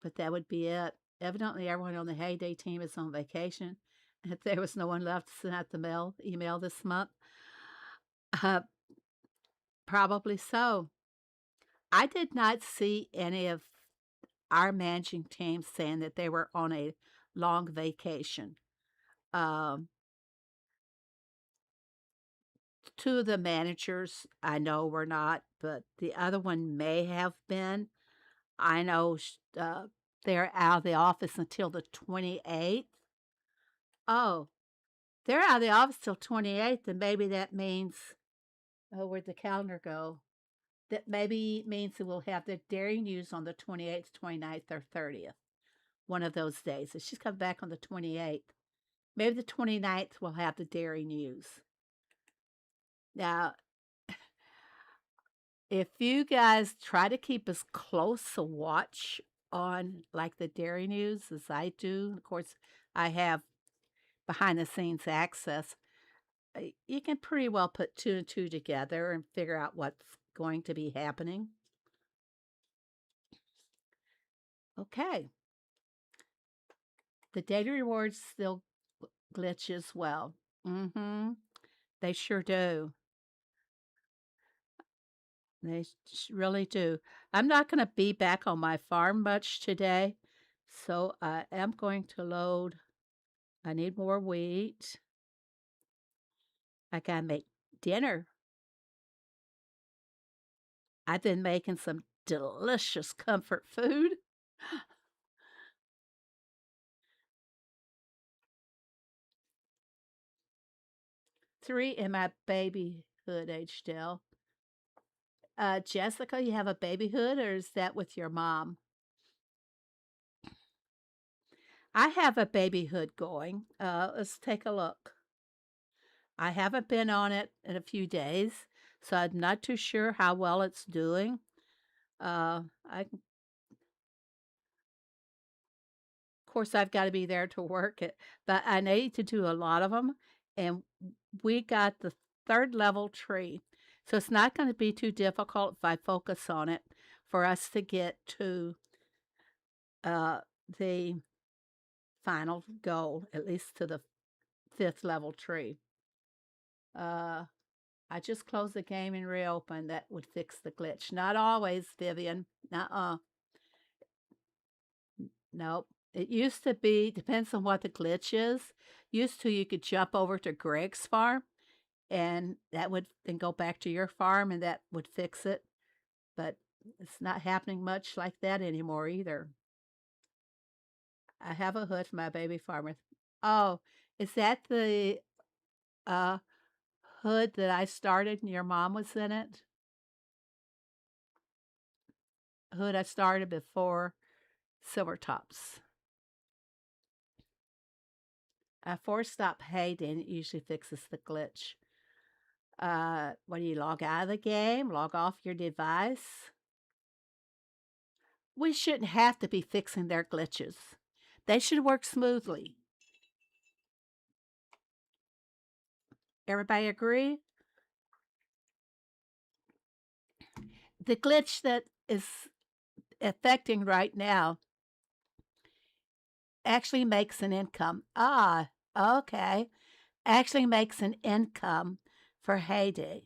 but that would be it. Evidently, everyone on the Heyday team is on vacation. If there was no one left to send out the email this month, uh, probably so. I did not see any of our managing team saying that they were on a long vacation. Um, Two of the managers I know were not, but the other one may have been. I know they're out of the office until the 28th. Oh, they're out of the office till 28th, and maybe that means, oh, where'd the calendar go? That maybe means that we'll have the dairy news on the 28th, 29th, or 30th. One of those days. If she's coming back on the 28th, maybe the 29th we'll have the dairy news. Now, if you guys try to keep as close a watch on like the dairy news as I do, of course, I have behind the scenes access, you can pretty well put two and two together and figure out what's going to be happening. Okay. The data rewards still glitch as well. They sure do. They really do. I'm not going to be back on my farm much today, so I am going to load. I need more wheat. I got to make dinner. I've been making some delicious comfort food. 3 in my babyhood age still. Jessica, you have a babyhood, or is that with your mom? I have a babyhood going. Let's take a look. I haven't been on it in a few days, so I'm not too sure how well it's doing. Of course, I've got to be there to work it, but I need to do a lot of them, and we got the 3rd level tree, so it's not going to be too difficult if I focus on it for us to get to the final goal, at least to the 5th level tree. I just closed the game and reopened. That would fix the glitch. Not always, Vivian. Nope. It used to be, depends on what the glitch is. Used to, you could jump over to Greg's farm and that would then go back to your farm and that would fix it. But it's not happening much like that anymore either. I have a hood for my baby farmer. Oh, is that the hood that I started and your mom was in it? Hood I started before Silver Tops. A 4-stop Hayden usually fixes the glitch. When you log out of the game, log off your device. We shouldn't have to be fixing their glitches. They should work smoothly. Everybody agree? The glitch that is affecting right now actually makes an income. Ah, okay. Actually makes an income for Heyday,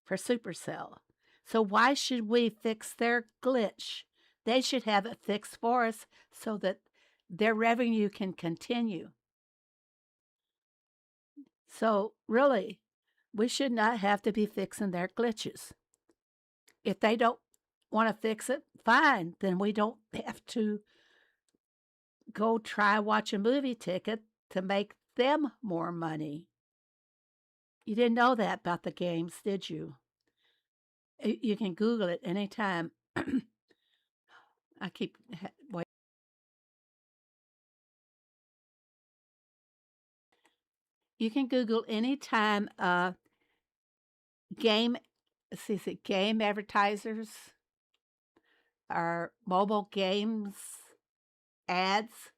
for Supercell. So why should we fix their glitch? They should have it fixed for us so that their revenue can continue. So really, we should not have to be fixing their glitches. If they don't want to fix it, fine. Then we don't have to go try watch a movie ticket to make them more money. You didn't know that about the games, did you? You can Google it anytime. I keep wait. You can Google anytime game game advertisers or mobile games ads,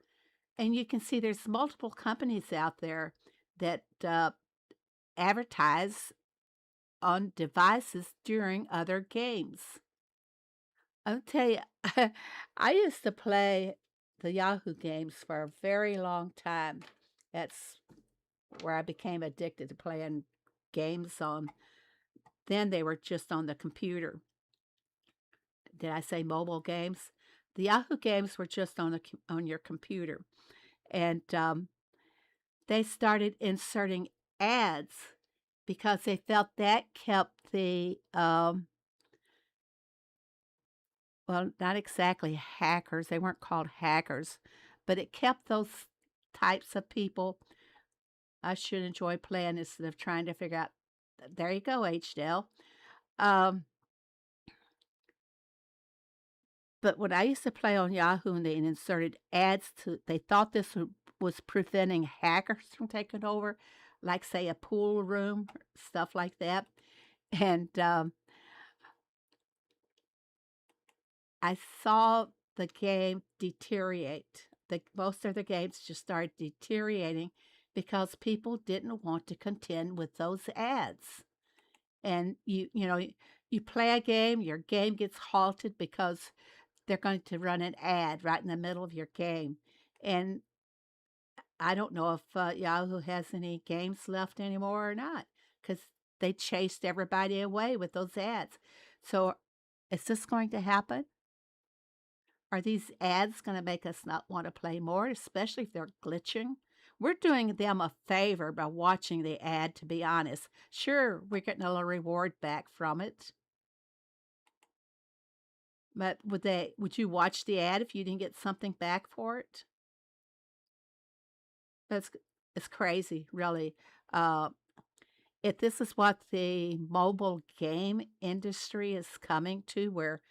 and you can see there's multiple companies out there that advertise on devices during other games. I'll tell you, I used to play the Yahoo games for a very long time. That's where I became addicted to playing games on. Then they were just on the computer. Did I say mobile games? The Yahoo games were just on your computer, and they started inserting ads because they felt that kept the well, not exactly hackers. They weren't called hackers, but it kept those types of people I should enjoy playing instead of trying to figure out. There you go, HDL. Um, but when I used to play on Yahoo and they inserted ads they thought this was preventing hackers from taking over, like say a pool room, stuff like that. And I saw the game deteriorate. Most of the games just started deteriorating because people didn't want to contend with those ads. And you play a game, your game gets halted because they're going to run an ad right in the middle of your game. And I don't know if Yahoo has any games left anymore or not because they chased everybody away with those ads. So is this going to happen? Are these ads going to make us not want to play more, especially if they're glitching? We're doing them a favor by watching the ad, to be honest. Sure, we're getting a little reward back from it. But would you watch the ad if you didn't get something back for it? That's it's crazy, really. Uh, if this is what the mobile game industry is coming to, where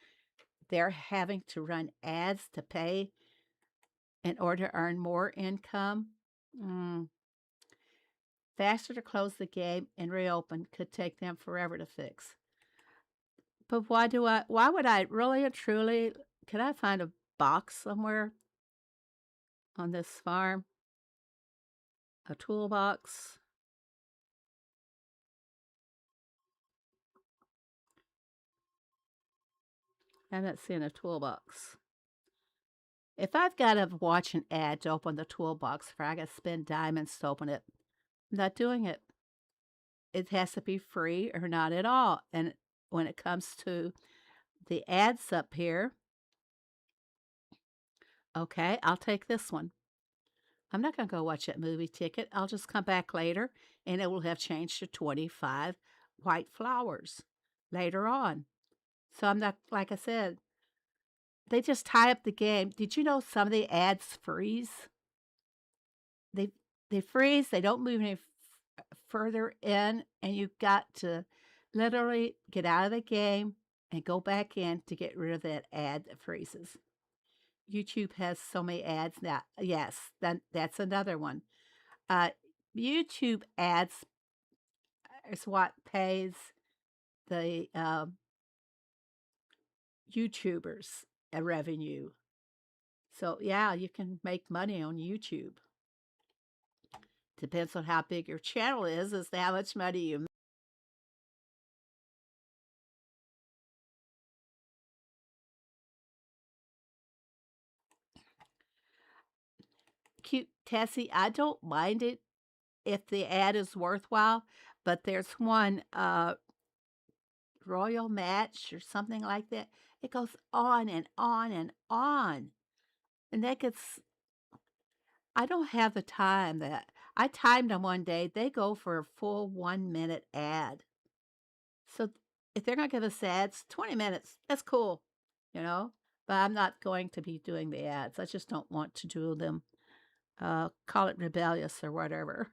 they're having to run ads to pay in order to earn more income, mm, faster to close the game and reopen could take them forever to fix. But why would I really and truly, can I find a box somewhere on this farm? A toolbox? I'm not seeing a toolbox. If I've got to watch an ad to open the toolbox, for I got to spend diamonds to open it, I'm not doing it. It has to be free or not at all. And when it comes to the ads up here, okay, I'll take this one. I'm not going to go watch that movie ticket. I'll just come back later and it will have changed to 25 white flowers later on. So I'm not, like I said, they just tie up the game. Did you know some of the ads freeze? They they freeze, they don't move any further in, and you've got to literally get out of the game and go back in to get rid of that ad that freezes. YouTube has so many ads now. Yes, that's another one. Uh, YouTube ads is what pays the YouTubers a revenue. So yeah, you can make money on YouTube. Depends on how big your channel is as to how much money you make. Cute Tessie, I don't mind it if the ad is worthwhile, but there's one Royal Match or something like that. It goes on and on and on. And that gets I don't have the time that I timed them one day. They go for a full 1 minute ad. So if they're gonna give us ads, 20 minutes, that's cool, you know? But I'm not going to be doing the ads. I just don't want to do them. Call it rebellious or whatever.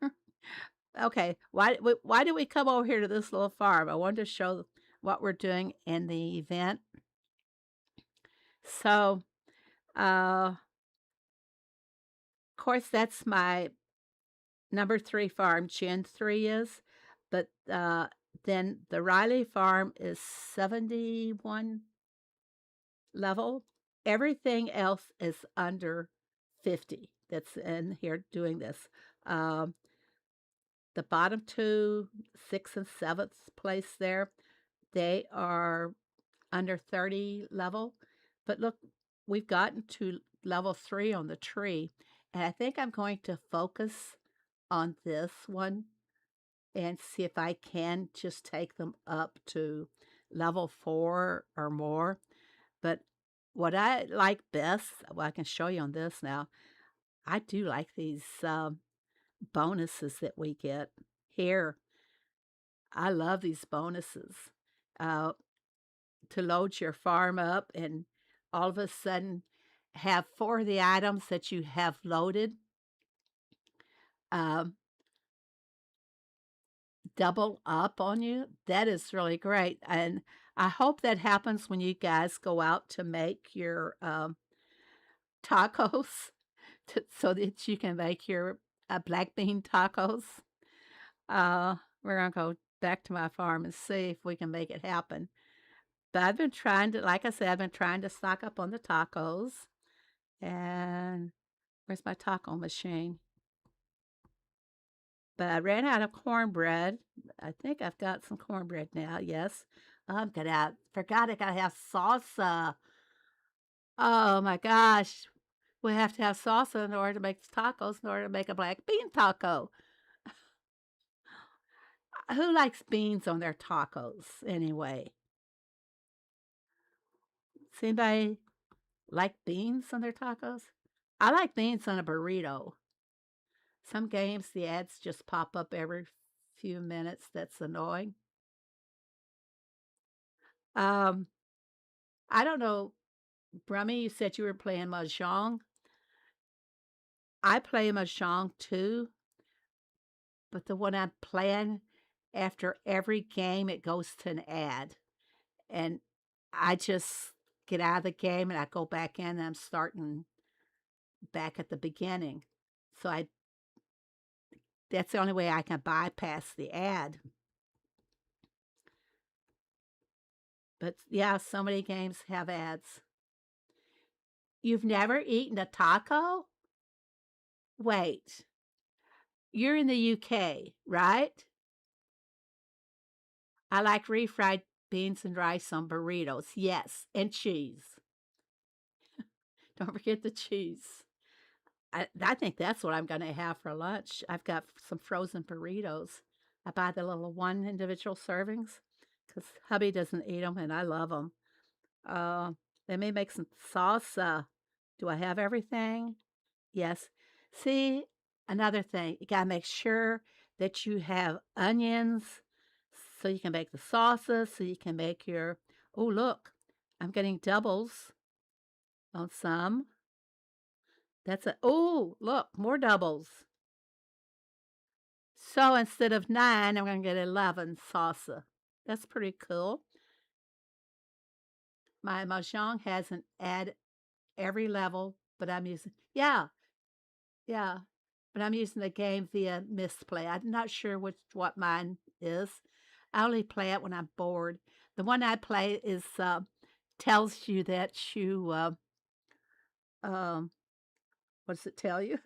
Okay, why did we come over here to this little farm? I wanted to show what we're doing in the event. So, of course, that's my number 3 farm. Gen 3 is, but then the Riley farm is 71 level. Everything else is under 50. That's in here doing this. Um, the bottom two, 6th and 7th place there, they are under 30 level. But look, we've gotten to level 3 on the tree, and I think I'm going to focus on this one and see if I can just take them up to level 4 or more. But what I like best, well, I can show you on this now. I do like these bonuses that we get here. I love these bonuses uh, to load your farm up and all of a sudden have 4 of the items that you have loaded um, double up on you. That is really great. And I hope that happens when you guys go out to make your tacos so that you can make your black bean tacos. We're going to go back to my farm and see if we can make it happen. But I've been trying to, like I said, I've been trying to stock up on the tacos. And where's my taco machine? But I ran out of cornbread. I think I've got some cornbread now, yes. Forgot I gotta have salsa. Oh my gosh. We have to have salsa in order to make tacos, in order to make a black bean taco. Who likes beans on their tacos anyway? Does anybody like beans on their tacos? I like beans on a burrito. Some games, the ads just pop up every few minutes. That's annoying. I don't know, Brummy, you said you were playing Mahjong. I play Mahjong too, but the one I'm playing, after every game, it goes to an ad. And I just get out of the game and I go back in and I'm starting back at the beginning. So that's the only way I can bypass the ad. But yeah, so many games have ads. You've never eaten a taco? Wait, you're in the UK, right? I like refried beans and rice on burritos. Yes, and cheese. Don't forget the cheese. I think that's what I'm going to have for lunch. I've got some frozen burritos. I buy the little one individual servings because hubby doesn't eat them and I love them. Let me make some salsa. Do I have everything? Yes. See, another thing, you got to make sure that you have onions so you can make the salsa, so you can make your, oh, look, I'm getting doubles on some. Oh, look, more doubles. So instead of 9, I'm going to get 11 salsa. That's pretty cool. My Mahjong has an ad every level, but I'm using, yeah, but I'm using the game via misplay. I'm not sure what mine is. I only play it when I'm bored. The one I play is tells you that you what does it tell you?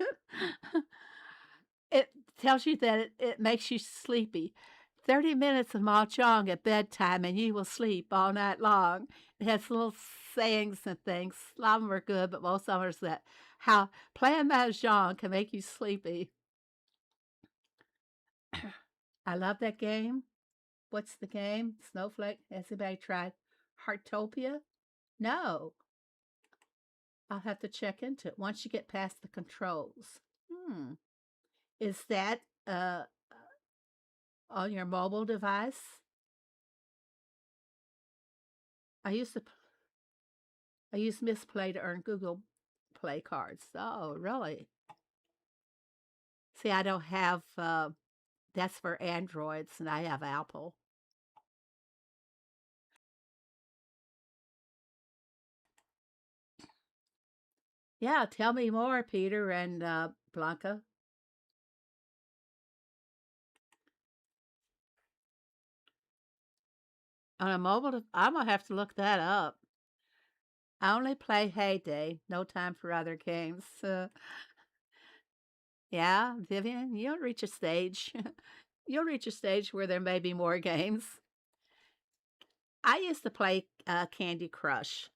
It tells you that it makes you sleepy. 30 minutes of mahjong at bedtime and you will sleep all night long. It has little sayings and things. A lot of them are good, but most of them are that how playing mahjong can make you sleepy. I love that game. What's the game? Snowflake? Has anybody tried Heartopia? No. I'll have to check into it once you get past the controls. Is that on your mobile device? I use Misplay to earn Google Play cards. Oh, really? See, I don't have. That's for Androids, and I have Apple. Yeah, tell me more, Peter and Blanca. On a mobile, I'm gonna have to look that up. I only play Heyday. No time for other games. Yeah, Vivian, you'll reach a stage. You'll reach a stage where there may be more games. I used to play Candy Crush.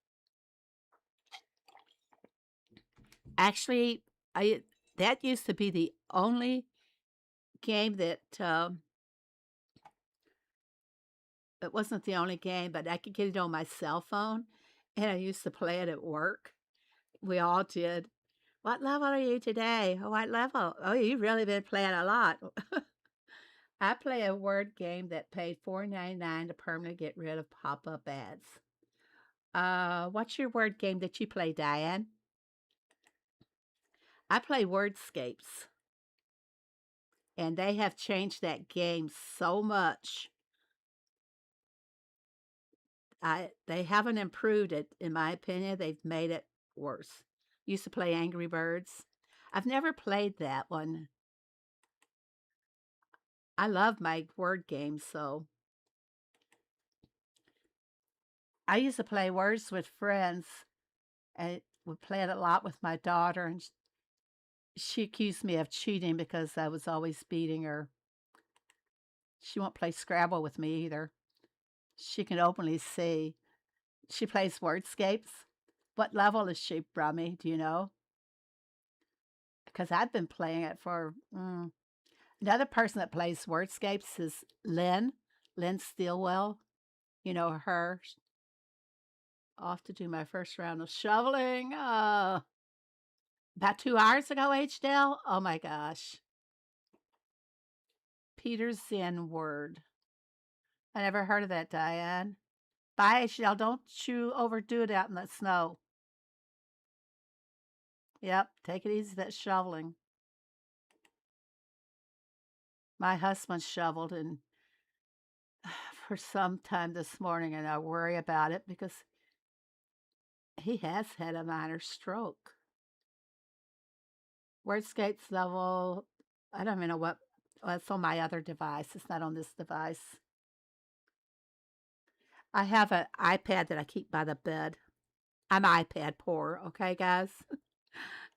Actually, I that used to be the only game that it wasn't the only game, but I could get it on my cell phone, and I used to play it at work. We all did. What level are you today? Oh, what level? Oh, you've really been playing a lot. I play a word game that paid $4.99 to permanently get rid of pop-up ads. What's your word game that you play, Diane? I play Wordscapes, and they have changed that game so much. They haven't improved it, in my opinion. They've made it worse. Used to play Angry Birds. I've never played that one. I love my word games, so I used to play Words with Friends. I would play it a lot with my daughter, and she accused me of cheating because I was always beating her. She won't play Scrabble with me either. She can openly see. She plays Wordscapes. What level is she, Brummy? Do you know? Because I've been playing it for. Another person that plays Wordscapes is Lynn Stillwell. You know her. Off to do my first round of shoveling. About 2 hours ago, H-Dale. Oh my gosh. Peter's Zen word. I never heard of that, Diane. Bye, H-Dale. Don't you overdo it out in that snow. Yep, take it easy, that shoveling. My husband shoveled and for some time this morning, and I worry about it because he has had a minor stroke. Wordscapes level, I don't even know what, well, it's on my other device. It's not on this device. I have an iPad that I keep by the bed. I'm iPad poor, okay, guys?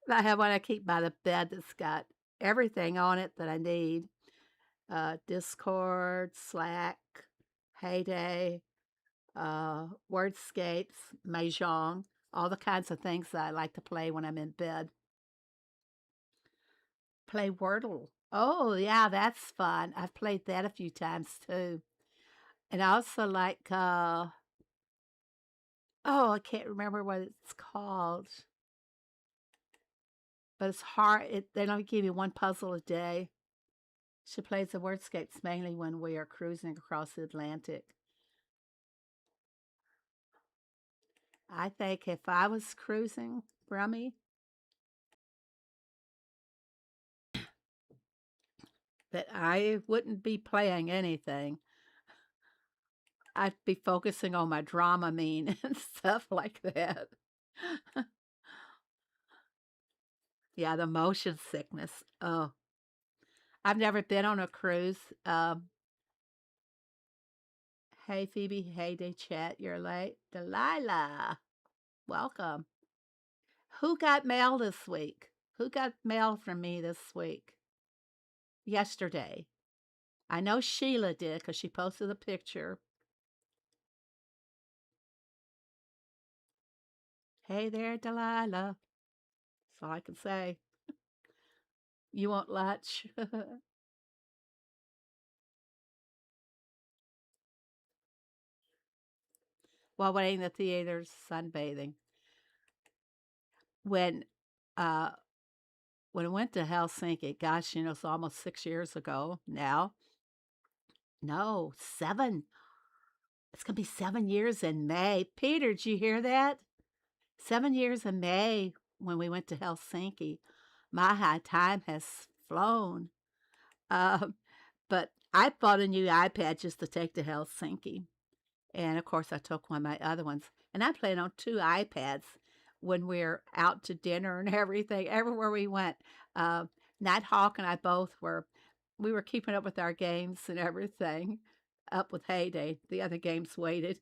I have one I keep by the bed that's got everything on it that I need. Discord, Slack, Heyday, Wordscapes, Mahjong, all the kinds of things that I like to play when I'm in bed. Play Wordle. Oh, yeah, that's fun. I've played that a few times too. And I also like, I can't remember what it's called. But it's hard. They don't give you one puzzle a day. She plays the Wordscapes mainly when we are cruising across the Atlantic. I think if I was cruising, Brummy, that I wouldn't be playing anything. I'd be focusing on my Dramamine and stuff like that. Yeah, the motion sickness. Oh, I've never been on a cruise. Hey, Phoebe. Hey, day chat. You're late. Delilah. Welcome. Who got mail this week? Who got mail from me this week? Yesterday. I know Sheila did because she posted a picture. Hey there, Delilah. That's all I can say. You want lunch? While waiting in the theaters, sunbathing. When uh when I went to Helsinki, gosh, it's almost 6 years ago now. No, 7. It's gonna be 7 years in May. Peter, did you hear that? 7 years in May when we went to Helsinki. My high time has flown. Um, but I bought a new iPad just to take to Helsinki. And of course, I took one of my other ones. And I plan on 2 iPads when we're out to dinner and everything, everywhere we went. Uh, Nighthawk and I both we were keeping up with our games and everything, up with Heyday. The other games waited.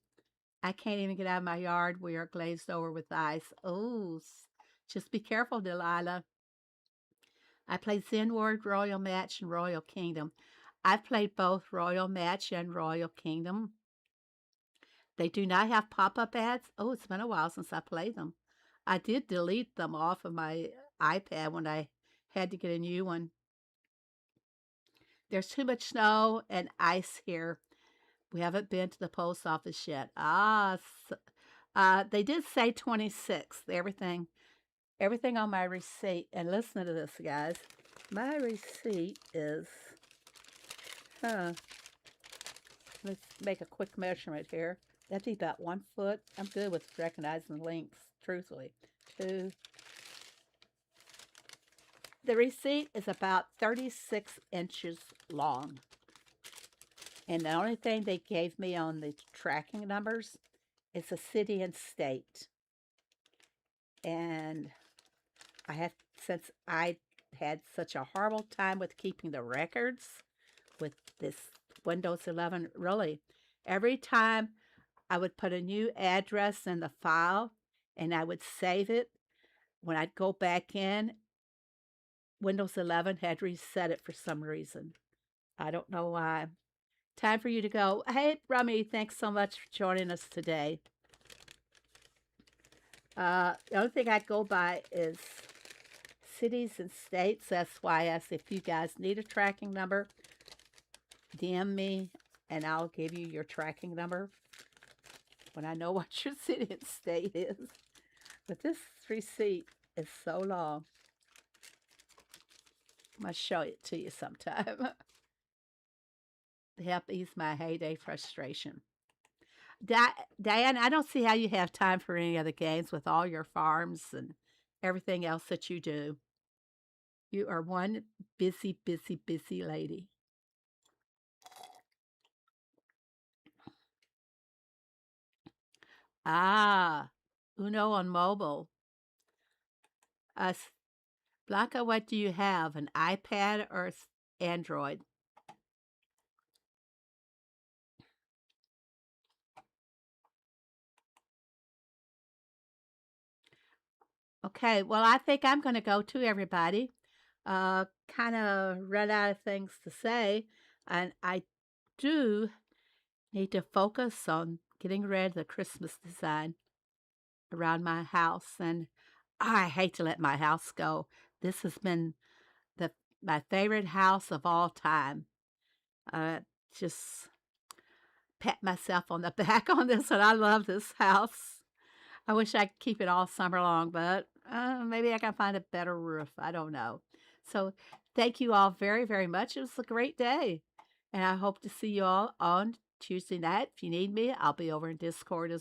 I can't even get out of my yard. We are glazed over with ice. Oh, just be careful, Delilah. I played Zen Word, Royal Match, and Royal Kingdom. I've played both Royal Match and Royal Kingdom. They do not have pop-up ads. Oh, it's been a while since I played them. I did delete them off of my iPad when I had to get a new one. There's too much snow and ice here. We haven't been to the post office yet. They did say 26th. Everything on my receipt. And listen to this, guys. My receipt is, let's make a quick measurement here. That'd be about 1 foot. I'm good with recognizing lengths, truthfully. The receipt is about 36 inches long. And the only thing they gave me on the tracking numbers is the city and state. And since I had such a horrible time with keeping the records with this Windows 11, really, every time I would put a new address in the file and I would save it, when I'd go back in, Windows 11 had reset it for some reason. I don't know why. Time for you to go. Hey, Rummy, thanks so much for joining us today. The only thing I go by is cities and states. That's why I asked if you guys need a tracking number, DM me, and I'll give you your tracking number when I know what your city and state is. But this receipt is so long. I'm going to show it to you sometime. To help ease my heyday frustration. Diane, I don't see how you have time for any other games with all your farms and everything else that you do. You are one busy, busy, busy lady. Uno on mobile. Blanca, what do you have? An iPad or Android? Okay, well, I think I'm going to go to everybody. Kind of run out of things to say. And I do need to focus on getting rid of the Christmas design around my house. And I hate to let my house go. This has been my favorite house of all time. Just pat myself on the back on this one. I love this house. I wish I could keep it all summer long, but maybe I can find a better roof. I don't know. So thank you all very, very much. It was a great day. And I hope to see you all on Tuesday night. If you need me, I'll be over in Discord as well.